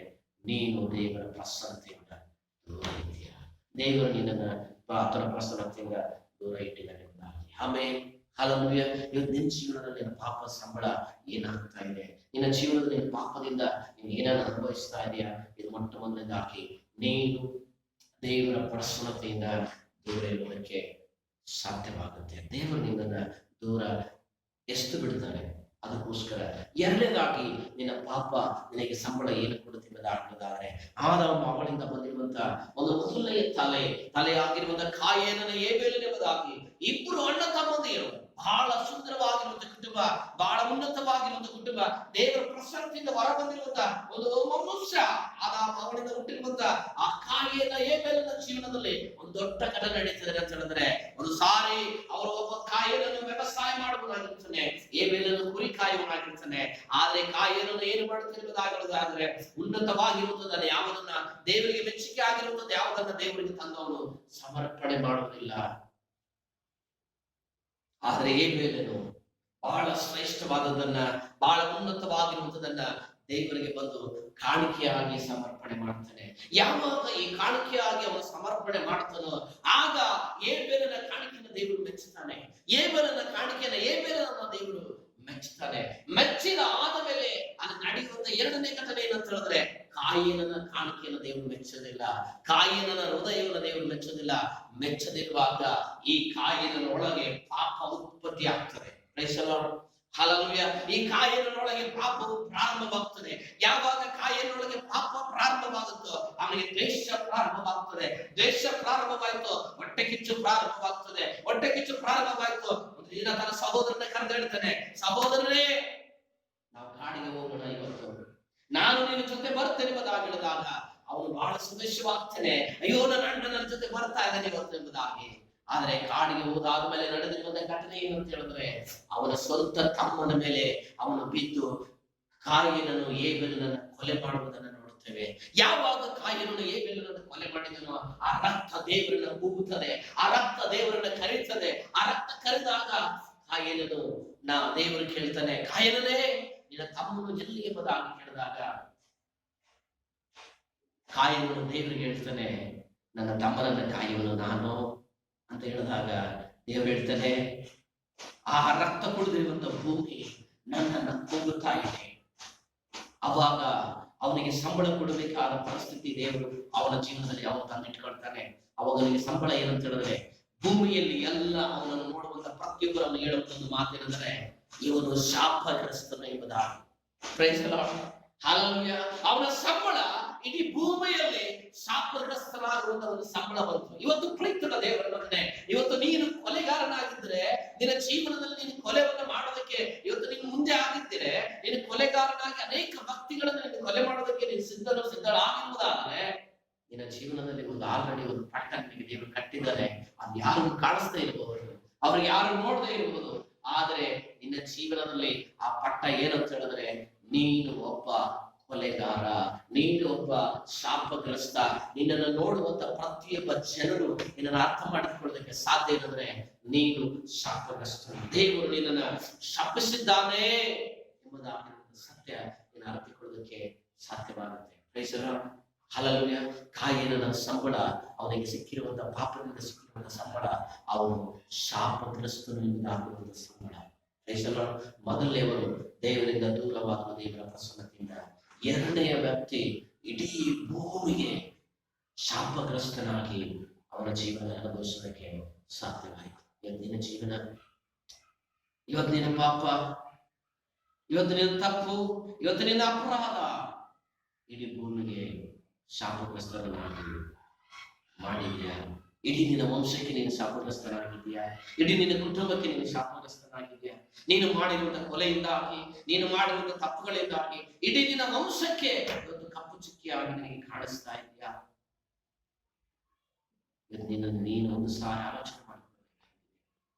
A: ನೀನು ದೇವರ ಪ್ರಸನ್ನತೆಯಿಂದ ದೂರ ಇದೆಯಾ. ದೇವರು ನಿನ್ನನ್ನ ಆತನ ಪ್ರಸನ್ನತೆಯಿಂದ ದೂರ ಇಟ್ಟಿದ್ದಾನೆ. ಆಮೇಲೆ ಹಲಲುಯ್ಯ, ಇವತ್ತು ನಿನ್ನ ಜೀವನದಲ್ಲಿ ನಿನ್ನ ಪಾಪ ಸಂಬಳ ಏನಾಗ್ತಾ ಇದೆ, ನಿನ್ನ ಜೀವನದಲ್ಲಿ ನಿನ್ನ ಪಾಪದಿಂದ ನೀನು ಏನನ್ನ ಅನುಭವಿಸ್ತಾ ಇದೆಯಾ, ಇದು ಮೊಟ್ಟ ಮೊದಲನೇದಾಗಿ ನೀನು ದೇವರ ಪ್ರಸನ್ನತೆಯಿಂದ ದೂರ ಇರುವುದಕ್ಕೆ ಸಾಧ್ಯವಾಗುತ್ತೆ. ದೇವರು ನಿನ್ನನ್ನ ದೂರ ಎಷ್ಟು ಬಿಡ್ತಾನೆ. ಅದಕ್ಕೋಸ್ಕರ ಎರಡನೇದಾಗಿ ನಿನ್ನ ಪಾಪ ನಿನಗೆ ಸಂಬಳ ಏನು ಕೊಡುತ್ತಿಲ್ಲದಾದರೆ, ಆದಾಮ ಅವಳಿಂದ ಬಂದಿರುವಂತ ಒಂದು ಮೊದಲನೆಯ ತಲೆ ಆಗಿರುವಂತ ಕಾಯೇನನ ಏಬೇಲನೆಂಬುದಾಗಿ ಇಬ್ಬರು ಅಣ್ಣ ತಮ್ಮಂದಿರು, ಬಹಳ ಸುಂದರವಾಗಿರುವಂತಹ ಕುಟುಂಬ, ಬಹಳ ಉನ್ನತವಾಗಿರುವಂತಹ ಕುಟುಂಬ, ದೇವರ ಪ್ರಸನ್ನತೆಯಿಂದ ಹೊರ ಬಂದಿರುವಂತಹ ಒಂದು ಮನುಷ್ಯ. ಅವನಿಂದ ಹುಟ್ಟಿರುವಂತ ಆ ಕಾಯಿನ ಹೇಬೆಲನ ಜೀವನದಲ್ಲಿ ಒಂದು ದೊಡ್ಡ ಘಟನೆ ನಡೀತಿದೆ ಅಂತ ಹೇಳಿದ್ರೆ, ಒಂದು ಸಾರಿ ಅವರು ಒಬ್ಬ ಕಾಯಿನನ್ನು ವ್ಯವಸಾಯ ಮಾಡುವುದಾಗಿರ್ತಾನೆ, ಹೇಬೆಲನು ಕುರಿ ಕಾಯುವನಾಗಿರ್ತಾನೆ. ಆದ್ರೆ ಕಾಯಿನನ್ನು ಏನು ಮಾಡುತ್ತಿರುವುದಾಗಿರುವುದಾದ್ರೆ, ಉನ್ನತವಾಗಿರುವುದನ್ನ ಯಾವುದನ್ನ ದೇವರಿಗೆ ಮೆಚ್ಚುಗೆ ಆಗಿರುವುದನ್ನ ಯಾವುದನ್ನ ದೇವರಿಗೆ ತಂದವನು ಸಮರ್ಪಣೆ ಮಾಡುವುದಿಲ್ಲ. ಆದ್ರೆ ಹೇಬೆಲನು ಬಹಳ ಶ್ರೇಷ್ಠವಾದದನ್ನ, ಬಹಳ ಉನ್ನತವಾಗಿರುವುದನ್ನ ದೇವರಿಗೆ ಬಂದು ಕಾಣಿಕೆಯಾಗಿ ಸಮರ್ಪಣೆ ಮಾಡ್ತಾನೆ. ಯಾವಾಗ ಈ ಕಾಣಿಕೆಯಾಗಿ ಅವನು ಸಮರ್ಪಣೆ ಮಾಡ್ತಾನೋ ಆಗ ಹೇಬೆಲನ ಕಾಣಿಕೆಯನ್ನು ದೇವರು ಮೆಚ್ಚುತ್ತಾನೆ. ಹೇಬೆಲನ ಕಾಣಿಕೆಯನ್ನು ದೇವರು ಮೆಚ್ಚುತ್ತಾನೆ. ಮೆಚ್ಚಿದ ಆದ ಮೇಲೆ ಅದು ನಡೆಯುವಂತ ಎರಡನೇ ಘಟನೆ ಏನಂತ ಹೇಳಿದ್ರೆ, ಕಾಯಿನನ ಕಾಣಿಕೆಯನ್ನು ದೇವರು ಮೆಚ್ಚೋದಿಲ್ಲ, ಕಾಯಿನನ ಹೃದಯವನ್ನು ದೇವರು ಮೆಚ್ಚೋದಿಲ್ಲ. ಮೆಚ್ಚದಿರುವಾಗ ಈ ಕಾಯಿನ ಒಳಗೆ ಪಾಪ ಉತ್ಪತ್ತಿ ಆಗ್ತದೆ. ಹಲ್ಲೆಲೂಯಾ. ಈ ಕಾಯಿನೊಳಗೆ ಪಾಪವು ಪ್ರಾರಂಭವಾಗ್ತದೆ. ಯಾವಾಗ ಕಾಯಿನೊಳಗೆ ಪಾಪ ಪ್ರಾರಂಭವಾಗುತ್ತೋ ಅವನಿಗೆ ದ್ವೇಷ ಪ್ರಾರಂಭವಾಗ್ತದೆ. ದ್ವೇಷ ಪ್ರಾರಂಭವಾಯಿತು, ಹೊಟ್ಟೆ ಕಿಚ್ಚು ಪ್ರಾರಂಭವಾಗ್ತದೆ. ಹೊಟ್ಟೆ ಕಿಚ್ಚು ಪ್ರಾರಂಭವಾಯಿತು, ಒಂದು ದಿನ ತನ್ನ ಸಹೋದರನ ಕರೆದು ಹೇಳ್ತಾನೆ, ಸಹೋದರನೇ ನಾವು ಕಾಡಿಗೆ ಹೋಗೋಣ ಇವತ್ತು, ನಾನು ನಿನ್ನ ಜೊತೆ ಬರ್ತೇನೆ ಎಂಬುದಾಗಿ ಹೇಳಿದಾಗ ಅವನು ಬಹಳ ಸಂತೋಷವಾಗ್ತಾನೆ. ಅಯ್ಯೋ ನನ್ನ ಅಣ್ಣ ನನ್ನ ಜೊತೆ ಬರ್ತಾ ಇದ್ದಾನೆ ಇವತ್ತು ಎಂಬುದಾಗಿ. ಆದ್ರೆ ಕಾಡಿಗೆ ಹೋದಾದ್ಮೇಲೆ ನಡೆದಿರುವಂತ ಘಟನೆ ಏನು ಅಂತ ಹೇಳಿದ್ರೆ, ಅವನ ಸ್ವಂತ ತಮ್ಮನ ಮೇಲೆ ಅವನು ಬಿದ್ದು ಕಾಯಿನನ್ನು ಹೇಬೆಲನನ್ನು ಕೊಲೆ ಮಾಡುವುದನ್ನು ನೋಡುತ್ತೇವೆ. ಯಾವಾಗ ಕಾಯಿನನ್ನು ಹೇಬೆಲನನ್ನು ಕೊಲೆ ಮಾಡಿದನೋ ಆ ರಕ್ತ ದೇವರನ್ನ ಕೂಗುತ್ತದೆ, ಆ ರಕ್ತ ದೇವರನ್ನ ಕರೀತದೆ. ಆ ರಕ್ತ ಕರೆದಾಗ ಕಾಯಿನನು ದೇವರು ಕೇಳ್ತಾನೆ, ಕಾಯಿನನೇ ನಿನ್ನ ತಮ್ಮನು ಎಲ್ಲಿ ಎಂಬುದಾಗಿ ಕೇಳಿದಾಗ ಕಾಯಿನನು ದೇವರಿಗೆ ಹೇಳ್ತಾನೆ, ನನ್ನ ತಮ್ಮನನ್ನ ಕಾಯುವನು ನಾನು ಅಂತ ಹೇಳಿದಾಗ ದೇವರು ಹೇಳ್ತಾನೆ, ಆ ರಕ್ತ ಕುಡಿದಿರುವಂತ ಭೂಮಿ ನನ್ನನ್ನ ಕೂಗುತ್ತಾ ಇದೆ. ಅವಾಗ ಅವನಿಗೆ ಸಂಬಳ ಕೊಡಬೇಕಾದ ಪರಿಸ್ಥಿತಿ ದೇವರು ಅವನ ಜೀವನದಲ್ಲಿ ಅವನು ತಂದಿಟ್ಕೊಳ್ತಾನೆ. ಅವಾಗ ಅವನಿಗೆ ಸಂಬಳ ಏನಂತ ಹೇಳಿದ್ರೆ, ಭೂಮಿಯಲ್ಲಿ ಎಲ್ಲ ಅವನನ್ನು ನೋಡುವಂತ ಪ್ರತಿಯೊಬ್ಬರನ್ನು ಹೇಳುವಂತ ಒಂದು ಮಾತೇನೆಂದರೆ, ಇವನು ಶಾಪಗ್ರಸ್ತನು ಎಂಬುದಾಗಿ. Praise the lord. ಹಲ್ಲೆಲೂಯಾ. ಅವನ ಸಂಬಳ ಇಡೀ ಭೂಮಿಯಲ್ಲಿ ಶಾಪಗ್ರಸ್ತನಾಗಿರುವಂತ ಒಂದು ಸಂಬಳ ಬಂತು. ಇವತ್ತು ಪ್ರೀತಿಯ ದೇವರ ಮಗನೇ, ಇವತ್ತು ನೀನು ಕೊಲೆಗಾರನಾಗಿದ್ರೆ, ನಿನ್ನ ಜೀವನದಲ್ಲಿ ನೀನು ಕೊಲೆಯನ್ನು ಮಾಡೋದಕ್ಕೆ ಇವತ್ತು ನೀನು ಮುಂದೆ ಆಗಿದ್ದರೆ, ನೀನು ಕೊಲೆಗಾರನಾಗಿ ಅನೇಕ ಭಕ್ತಿಗಳನ್ನು ನೀನು ಕೊಲೆ ಮಾಡೋದಕ್ಕೆ ನೀನು ಸಿದ್ಧಳಾಗಿರುವುದಾದ್ರೆ, ನಿನ್ನ ಜೀವನದಲ್ಲಿ ಒಂದು ಆಲ್ರೆಡಿ ಒಂದು ಪಟ್ಟ ನಿನಗೆ ದೇವರು ಕಟ್ಟಿದ್ದಾರೆ. ಅದು ಯಾರು ಕಾಣಿಸ್ತಾ ಇರಬಹುದು, ಅವ್ರಿಗೆ ಯಾರು ನೋಡದೇ ಇರಬಹುದು. ಆದ್ರೆ ನಿನ್ನ ಜೀವನದಲ್ಲಿ ಆ ಪಟ್ಟ ಏನಂತ ಹೇಳಿದ್ರೆ, ನೀನು ಒಬ್ಬ ಕೊಲೆಗಾರ, ನೀನು ಒಬ್ಬ ಶಾಪಗ್ರಸ್ತ. ನಿನ್ನನ್ನು ನೋಡುವಂತ ಪ್ರತಿಯೊಬ್ಬ ಜನರು ನಿನ್ನನ್ನು ಅರ್ಥ ಮಾಡಿಕೊಳ್ಳೋದಕ್ಕೆ ಸಾಧ್ಯ ಏನಂದ್ರೆ, ನೀನು ಶಾಪಗ್ರಸ್ತ, ದೇವರು ನಿನ್ನನ್ನು ಶಪಿಸಿದ್ದಾನೆ ಎಂಬುದಾಗಿ ಸತ್ಯ ನೀನು ಅರ್ಥಕೊಳ್ಳೋದಕ್ಕೆ ಸಾಧ್ಯವಾಗುತ್ತೆ. Praise the lord. ಹಲ್ಲೆಲೂಯಾ. ಕಾಯಿನನ ಸಂಬಳ, ಅವನಿಗೆ ಸಿಕ್ಕಿರುವಂತ ಪಾಪದಿಂದ ಸಿಕ್ಕಿರುವಂತ ಸಂಬಳ, ಅವನು ಶಾಪಗ್ರಸ್ತನು ಎಂಬುದಾಗಿರುವಂತ ಸಂಬಳ. Price the lord. ಮೊದಲನೆಯವರು ದೇವರಿಂದ ದೂರವಾಗುವ ದೇವರ ಪ್ರಸನ್ನತೆಯಿಂದ, ಎರಡನೆಯ ವ್ಯಕ್ತಿ ಇಡೀ ಭೂಮಿಗೆ ಶಾಪಗ್ರಸ್ತನಾಗಿ ಅವನ ಜೀವನ ಅನುಭವಿಸೋದಕ್ಕೆ ಸಾಧ್ಯವಾಯಿತು. ಇವತ್ತಿನ ಜೀವನ, ಇವತ್ತಿನ ಪಾಪ, ಇವತ್ತಿನ ತಪ್ಪು, ಇವತ್ತಿನ ಅಪರಾಧ ಇಡೀ ಭೂಮಿಗೆ ಶಾಪಗ್ರಸ್ತನಾಗಿ ಮಾಡಿದ್ಯಾ? ಇಡೀ ನಿನ್ನ ವಂಶಕ್ಕೆ ನೀನು ಶಾಪಗ್ರಸ್ತನಾಗಿದ್ಯಾ? ಇಡೀ ನಿನ್ನ ಕುಟುಂಬಕ್ಕೆ ನೀನು ಶಾಪಗ್ರಸ್ತನಾಗಿದ್ಯಾ? ನೀನು ಮಾಡಿರುವಂತ ಕೊಲೆಯಿಂದಾಗಿ, ನೀನು ಮಾಡಿರುವಂತ ತಪ್ಪುಗಳಿಂದಾಗಿ ಇಡೀ ನಿನ್ನ ವಂಶಕ್ಕೆ ಒಂದು ಕಪ್ಪು ಚುಕ್ಕಿಯಾಗಿ ನಿನಗೆ ಕಾಣಿಸ್ತಾ ಇದೆಯಾ? ನೀನು ಒಂದು ಸಾರಿ ಆಲೋಚನೆ ಮಾಡಿಕೊಳ್ಬೇಕಾಗಿದೆ.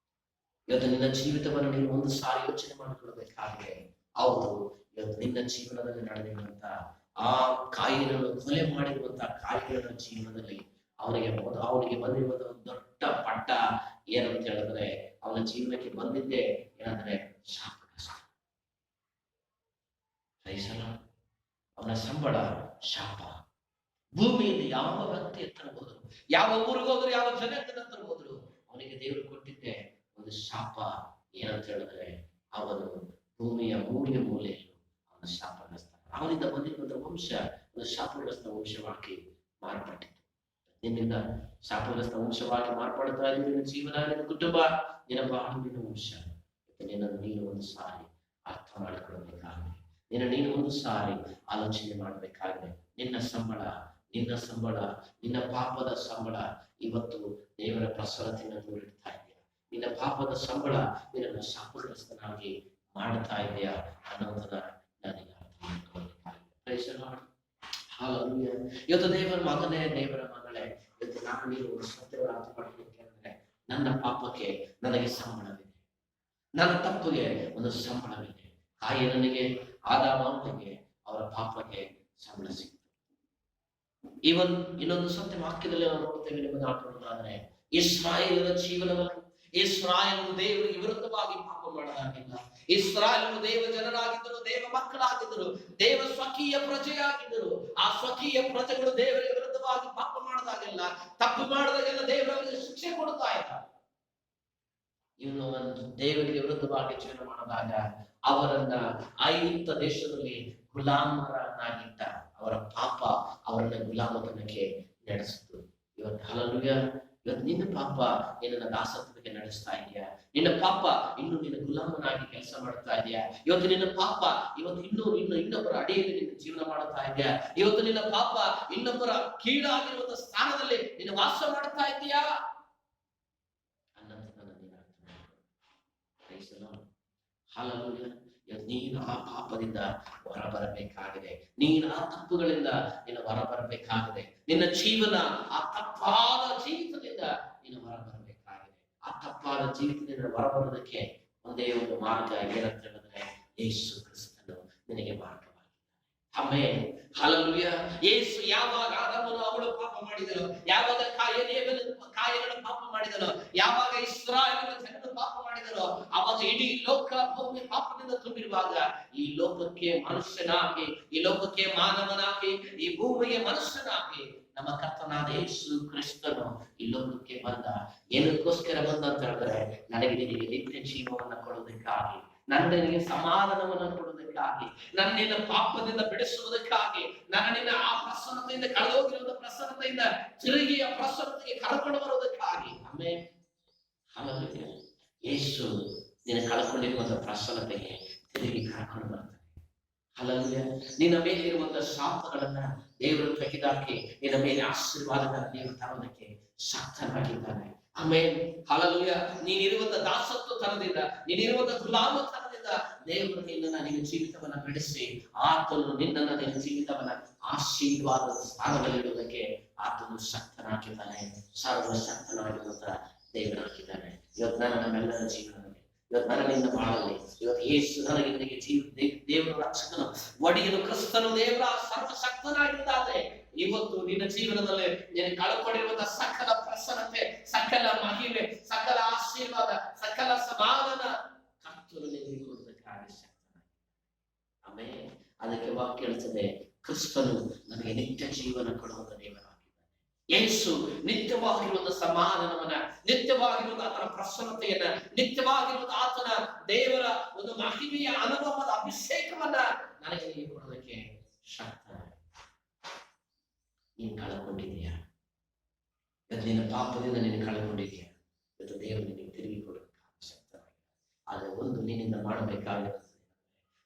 A: ಇವತ್ತು ನಿನ್ನ ಜೀವಿತವನ್ನು ನೀನು ಒಂದು ಸಾರಿ ಯೋಚನೆ ಮಾಡಿಕೊಳ್ಬೇಕಾಗಿದೆ. ಹೌದು, ಇವತ್ತು ನಿನ್ನ ಜೀವನದಲ್ಲಿ ನಡೆದಿರುವಂತ ಆ ಕಾಯಿನನ್ನು ಕೊಲೆ ಮಾಡಿರುವಂತ ಕಾಯಿನ ಜೀವನದಲ್ಲಿ ಅವನಿಗೆ ಬಂದಿರುವಂತ ಒಂದು ದೊಡ್ಡ ಪಟ್ಟ ಏನಂತ ಹೇಳಿದ್ರೆ, ಅವನ ಜೀವನಕ್ಕೆ ಬಂದಿದ್ದೆ ಏನಂದ್ರೆ ಶಾಪಗ್ರಸ್ತ. ಅವನ ಸಂಬಳ ಶಾಪ. ಭೂಮಿಯಲ್ಲಿ ಯಾವ ವ್ಯಕ್ತಿ ಹತ್ರ ಹೋದ್ರು, ಯಾವ ಊರಿಗೆ ಹೋದ್ರು, ಯಾವ ಜಗತ್ತಿನ ಹತ್ರ ಹೋದ್ರು, ಅವನಿಗೆ ದೇವರು ಕೊಟ್ಟಿದ್ದೆ ಒಂದು ಶಾಪ. ಏನಂತ ಹೇಳಿದ್ರೆ, ಅವನು ಭೂಮಿಯ ಮೂಲೆಯಲ್ಲಿ ಅವನ ಶಾಪಗ್ರಸ್ತ. ಅವನಿಂದ ಬಂದಿರುವಂತ ವಂಶ ಒಂದು ಶಾಪಗ್ರಸ್ತ ವಂಶವಾಗಿ ಮಾರ್ಪಟ್ಟಿತ್ತು. ನಿನ್ನಿಂದ ಶಾಪಗ್ರಸ್ತ ವಂಶವಾಗಿ ಮಾರ್ಪಡ್ತಾ ಇದ್ದು ನಿನ್ನ ಜೀವನ, ನಿನ್ನ ಕುಟುಂಬ, ನಿನ್ನ ಬಾಳು, ನಿನ್ನ ವಂಶ. ನೀನು ಒಂದು ಸಾರಿ ಅರ್ಥ ಮಾಡಿಕೊಳ್ಬೇಕಾಗಿದೆ. ನೀನು ಒಂದು ಸಾರಿ ಆಲೋಚನೆ ಮಾಡಬೇಕಾಗಿದೆ. ನಿನ್ನ ಸಂಬಳ, ನಿನ್ನ ಪಾಪದ ಸಂಬಳ ಇವತ್ತು ದೇವರ ಪ್ರಸನ್ನತೆಯನ್ನು ದೂರಿಡ್ತಾ ಇದೆಯಾ? ನಿನ್ನ ಪಾಪದ ಸಂಬಳ ನಿನ್ನನ್ನು ಶಾಪಗ್ರಸ್ತನಾಗಿ ಮಾಡ್ತಾ ಇದೆಯಾ ಅನ್ನೋದನ್ನ ನನಗೆ ಅರ್ಥ ಮಾಡ್ಕೊಳ್ಳಿ. ಇವತ್ತು ದೇವರ ಮಗನೇ, ದೇವರ ಮಗಳೇ, ಇವತ್ತು ನಾನು ನೀವು ಸತ್ಯವನ್ನು ಅರ್ಥ ಮಾಡ್ಕೊಳ್ಬೇಕಂದ್ರೆ ನನ್ನ ಪಾಪಕ್ಕೆ ನನಗೆ ಸಂಬಳವಿದೆ, ನನ್ನ ತಪ್ಪಿಗೆ ಒಂದು ಸಂಬಳವಿದೆ. ಕಾಯಿನನಿಗೆ, ಆದಾಮನಿಗೆ ಅವರ ಪಾಪಕ್ಕೆ ಸಂಬಳ ಸಿಕ್ತು. ಇವನ್ ಇನ್ನೊಂದು ಸತ್ಯ ವಾಕ್ಯದಲ್ಲಿ ನಾವು ನೋಡ್ತೇವೆ. ನಿಮಗೆ ಆಟೋದಾದ್ರೆ ಇಸ್ರಾಯೇಲರ ಜೀವನವನ್ನು, ಇಸ್ರಾಯೇಲರು ದೇವರಿಗೆ ವಿರುದ್ಧವಾಗಿ ಪಾಪ ಮಾಡಲಾಗಿಲ್ಲ. ಇಸ್ರಾಯೇಲರು ದೇವ ಜನರಾಗಿದ್ದರು, ದೇವ ಮಕ್ಕಳಾಗಿದ್ದರು, ದೇವ ಸ್ವಕೀಯ ಪ್ರಜೆಯಾಗಿದ್ದರು. ಆ ಸ್ವಕೀಯ ಪ್ರಜೆಗಳು ದೇವರಿಗೆ ವಿರುದ್ಧವಾಗಿ ಪಾಪ ಮಾಡಿದಾಗೆಲ್ಲ, ತಪ್ಪು ಮಾಡಿದಾಗೆಲ್ಲ ದೇವರಿಗೆ ಶಿಕ್ಷೆ ಕೊಡ್ತಾ ಇದ್ದಾರೆ. ಇನ್ನು ಒಂದು ದೇವರಿಗೆ ವಿರುದ್ಧವಾಗಿ ಜೀವನ ಮಾಡಿದಾಗ ಅವರನ್ನ ಐಗುಪ್ತ ದೇಶದಲ್ಲಿ ಗುಲಾಮರನ್ನಾಗಿದ್ದ ಅವರ ಪಾಪ ಅವರನ್ನ ಗುಲಾಮತನಕ್ಕೆ ನಡೆಸಿತು. ಇವತ್ತು ಹಲ್ಲೆಲೂಯಾ, ಇವತ್ತು ನಿನ್ನ ಪಾಪ ನಿನ್ನ ದಾಸತ್ವಕ್ಕೆ ನಡೆಸ್ತಾ ಇದೆಯಾ? ನಿನ್ನ ಪಾಪ ಇನ್ನು ನಿನ್ನ ಗುಲಾಮನಾಗಿ ಕೆಲಸ ಮಾಡ್ತಾ ಇದೆಯಾ? ಇವತ್ತು ನಿನ್ನ ಪಾಪ ಇನ್ನೊಬ್ಬರ ಅಡಿಯಲ್ಲಿ ನಿನ್ನ ಜೀವನ ಮಾಡ್ತಾ ಇದೆಯಾ? ಇವತ್ತು ನಿನ್ನ ಪಾಪ ಇನ್ನೊಬ್ಬರ ಕೀಳಾಗಿರುವಂತ ಸ್ಥಾನದಲ್ಲಿ ನಿನ್ನ ವಾಸ ಮಾಡ್ತಾ ಇದೆಯಾ ಅನ್ನೋದನ್ನ ನೀನು ಅರ್ಥ ಮಾಡ್ಕೊ. ಹಲ್ಲೆಲೂಯಾ. ನೀನು ಆ ಪಾಪದಿಂದ ಹೊರಬರಬೇಕಾಗಿದೆ, ನೀನು ಆ ತಪ್ಪುಗಳಿಂದ ನೀನು ಹೊರಬರಬೇಕಾಗಿದೆ. ನಿನ್ನ ಜೀವನ ಆ ತಪ್ಪಾದ ಜೀವಿತದಿಂದ ನೀನು ಹೊರಬರಬೇಕಾಗಿದೆ. ಆ ತಪ್ಪಾದ ಜೀವಿತದಿಂದ ಹೊರಬರೋದಕ್ಕೆ ಒಂದೇ ಒಂದು ಮಾರ್ಗ ಏನಂತ ಹೇಳಿದ್ರೆ ಯೇಸು ಕ್ರಿಸ್ತನು ನಿನಗೆ ಮಾರ್ಗವಾಗಿದ್ದಾನೆ. Amen, hallelujah. ಯೇಸು ಯಾವಾಗ ಆದಾಮನು ಅವಳು ಪಾಪ ಮಾಡಿದನು, ಯಾವಾಗ ಕಾಯಿನನು ಪಾಪ ಮಾಡಿದನು, ಯಾವಾಗ ಇಸ್ರಾಯೇಲರ ಜನರು ಪಾಪ ಮಾಡಿದನು, ಅವಾಗ ಇಡೀ ಲೋಕ ಭೂಮಿ ಪಾಪದಿಂದ ತುಂಬಿರುವಾಗ ಈ ಲೋಕಕ್ಕೆ ಮನುಷ್ಯನಾಗಿ, ಈ ಲೋಕಕ್ಕೆ ಮಾನವನಾಗಿ, ಈ ಭೂಮಿಗೆ ಮನುಷ್ಯನಾಗಿ ನಮ್ಮ ಕರ್ತನಾದ ಯೇಸು ಕ್ರಿಸ್ತನು ಈ ಲೋಕಕ್ಕೆ ಬಂದ. ಏನಕ್ಕೋಸ್ಕರ ಬಂದ ಅಂತ ಹೇಳಿದ್ರೆ ನನಗೆ ನಿನಗೆ ನಿತ್ಯ ಜೀವವನ್ನು ಕೊಡುವುದಕ್ಕಾಗಿ, ನನಗೆ ಸಮಾಧಾನವನ್ನು ಕೊಡುವುದಕ್ಕಾಗಿ, ನನ್ನಿನ ಪಾಪದಿಂದ ಬಿಡಿಸುವುದಕ್ಕಾಗಿ, ನಿನ್ನ ಆ ಪ್ರಸನ್ನತೆಯಿಂದ ಕಳೆದೋಗಿರುವ ಪ್ರಸನ್ನತೆಯಿಂದ ತಿರುಗಿ ಆ ಪ್ರಸನ್ನತೆಗೆ ಕರ್ಕೊಂಡು ಬರುವುದಕ್ಕಾಗಿ. Amen, hallelujah. ಯೇಸು ನಿನ್ನ ಕಳ್ಕೊಂಡಿರುವಂತ ಪ್ರಸನ್ನತೆಗೆ ತಿರುಗಿ ಕರ್ಕೊಂಡು ಬರ್ತಾನೆ. ಹಲ್ಲೆಲೂಯಾ. ನಿನ್ನ ಮೇಲೆ ಇರುವಂತಹ ಶಾಪಗಳನ್ನ ದೇವರು ತೆಗೆದಾಕಿ ನಿನ್ನ ಮೇಲೆ ಆಶೀರ್ವಾದಗಳ ದೇವರು ತರೋದಕ್ಕೆ ಶಕ್ತನಾಗಿದ್ದಾನೆ. Amen, hallelujah. ನೀನಿರುವಂತ ದಾಸತ್ವತನದಿಂದ, ನೀನಿರುವಂತ ಗುಲಾಮತನದಿಂದ ದೇವರು ನಿನ್ನ ಜೀವಿತವನ್ನ ಬಿಡಿಸಿ ಆತನು ನಿನ್ನ ಜೀವಿತವನ್ನ ಆಶೀರ್ವಾದದ ಸ್ಥಾನದಲ್ಲಿರುವುದಕ್ಕೆ ಆತನು ಶಕ್ತನಾಗಿದ್ದಾನೆ, ಸರ್ವಶಕ್ತನಾಗಿರುವಂತ ದೇವರಾಗಿದ್ದಾನೆ. ಇವತ್ತು ನಮ್ಮೆಲ್ಲರ ಜೀವನದಲ್ಲಿ, ಇವತ್ತು ನನಗಿಂದ ಬಾಳಲ್ಲಿ, ಇವತ್ತು ಯೇಸು ನನಗೆ ದೇವರ ರಕ್ಷಕನು, ಒಡೆಯನು ಕ್ರಿಸ್ತನು ದೇವರ ಸರ್ವಶಕ್ತನಾಗಿದ್ದಾನೆ. ಇವತ್ತು ನಿನ್ನ ಜೀವನದಲ್ಲಿ ನೀನು ಕಳ್ಕೊಂಡಿರುವಂತಹ ಸಕಲ ಪ್ರಸನ್ನತೆ, ಸಕಲ ಮಹಿಮೆ, ಸಕಲ ಆಶೀರ್ವಾದ, ಸಕಲ ಸಮಾಧಾನ ಕರ್ತನು ನಿನಗೆ ಕೊಡುವುದಕ್ಕಾಗಿ ಶಕ್ತನಾಗಿದ್ದಾನೆ. ಆಮೆನ್. ಅದಕ್ಕೆ ವಾಕ್ಯ ಹೇಳ್ತದೆ, ಕ್ರಿಸ್ತನು ನನಗೆ ನಿತ್ಯ ಜೀವನ ಕೊಡುವಂತ ದೇವರಾಗಿದ್ದಾನೆ. ಯೇಸು ನಿತ್ಯವಾಗಿರುವಂತ ಸಮಾಧಾನವನ್ನ, ನಿತ್ಯವಾಗಿರುವಂತ ಆತನ ಪ್ರಸನ್ನತೆಯನ್ನ, ನಿತ್ಯವಾಗಿರುವಂತ ಆತನ ದೇವರ ಒಂದು ಮಹಿಮೆಯ ಅನುಭವದ ಅಭಿಷೇಕವನ್ನ ನನಗೆ ಕೊಡೋದಕ್ಕೆ ಶಕ್ತ. ನೀನು ಕಳ್ಕೊಂಡಿದೀಯಾ? ನಿನ್ನ ಪಾಪದಿಂದ ನೀನು ಕಳ್ಕೊಂಡಿದೀಯಾ? ಇವತ್ತು ದೇವರು ನಿನಗೆ ತಿರುಗಿ ಕೊಡೋದಕ್ಕೆ ಶಕ್ತನಾಗಿದೆ. ಆದ್ರೆ ಒಂದು ನಿನ್ನಿಂದ ಮಾಡಬೇಕಾಗಿರುತ್ತದೆ,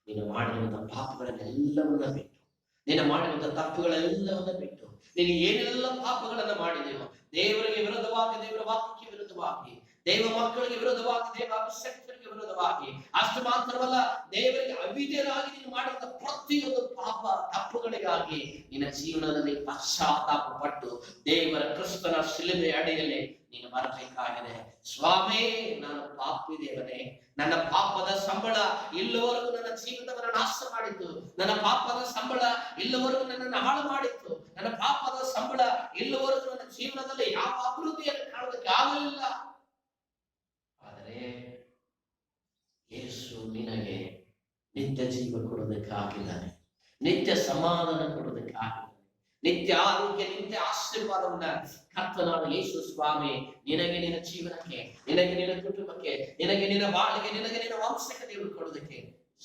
A: ನೀನು ಮಾಡಿರುವಂತಹ ಪಾಪಗಳನ್ನೆಲ್ಲವನ್ನ ಬಿಟ್ಟು, ನೀನು ಮಾಡಿರುವಂತಹ ತಪ್ಪುಗಳೆಲ್ಲವನ್ನ ಬಿಟ್ಟು, ನೀನು ಏನೆಲ್ಲ ಪಾಪಗಳನ್ನ ಮಾಡಿದೆಯೋ ದೇವರಿಗೆ ವಿರುದ್ಧವಾಗಿ, ದೇವರ ವಾಕ್ಯಕ್ಕೆ ವಿರುದ್ಧವಾಗಿ, ದೇವ ಮಕ್ಕಳಿಗೆ ವಿರುದ್ಧವಾಗಿ, ದೇವ ಅಭಿಷೇಕರಿಗೆ ವಿರುದ್ಧವಾಗಿ, ಅಷ್ಟು ಮಾತ್ರವಲ್ಲ ದೇವರಿಗೆ ಅವಿಧೇಯರಾಗಿ ನೀನು ಮಾಡಿದ ಪ್ರತಿಯೊಂದು ಪಾಪ ತಪ್ಪುಗಳಿಗಾಗಿ ನಿನ್ನ ಜೀವನದಲ್ಲಿ ಪಶ್ಚಾತ್ತಾಪ ಪಟ್ಟು ದೇವರ ಕ್ರಿಸ್ತನ ಶಿಲುಬೆ ಅಡಿಯಲ್ಲಿ ನೀನು ಬರಬೇಕಾಗಿದೆ. ಸ್ವಾಮಿ, ನಾನು ಪಾಪಿ ದೇವನೇ, ನನ್ನ ಪಾಪದ ಸಂಬಳ ಇಲ್ಲವರೆಗೂ ನನ್ನ ಜೀವಿತವನ್ನು ನಾಶ ಮಾಡಿತ್ತು, ನನ್ನ ಪಾಪದ ಸಂಬಳ ಇಲ್ಲವರೆಗೂ ನನ್ನನ್ನು ಹಾಳು ಮಾಡಿತ್ತು, ನನ್ನ ಪಾಪದ ಸಂಬಳ ಇಲ್ಲವರೆಗೂ ನನ್ನ ಜೀವನದಲ್ಲಿ ಯಾವ ಅಭಿವೃದ್ಧಿಯನ್ನು ಕಾಣೋದಕ್ಕೆ ಆಗಲಿಲ್ಲ. ಆದರೆ ಯೇಸು ನಿನಗೆ ನಿತ್ಯ ಜೀವ ಕೊಡೋದಕ್ಕಾಗಿದ್ದಾನೆ, ನಿತ್ಯ ಸಮಾಧಾನ ಕೊಡೋದಕ್ಕಾಗಿದ್ದಾನೆ, ನಿತ್ಯ ಆರೋಗ್ಯ, ನಿತ್ಯ ಆಶೀರ್ವಾದವನ್ನ ಕರ್ತನಾದ ಯೇಸು ಸ್ವಾಮಿ ನಿನಗೆ, ನಿನ್ನ ಜೀವನಕ್ಕೆ, ನಿನಗೆ, ನಿನ್ನ ಕುಟುಂಬಕ್ಕೆ, ನಿನಗೆ, ನಿನ್ನ ಬಾಳಿಗೆ, ನಿನಗೆ, ನಿನ್ನ ವಂಶಕ್ಕೆ ದೇವರು ಕೊಡೋದಕ್ಕೆ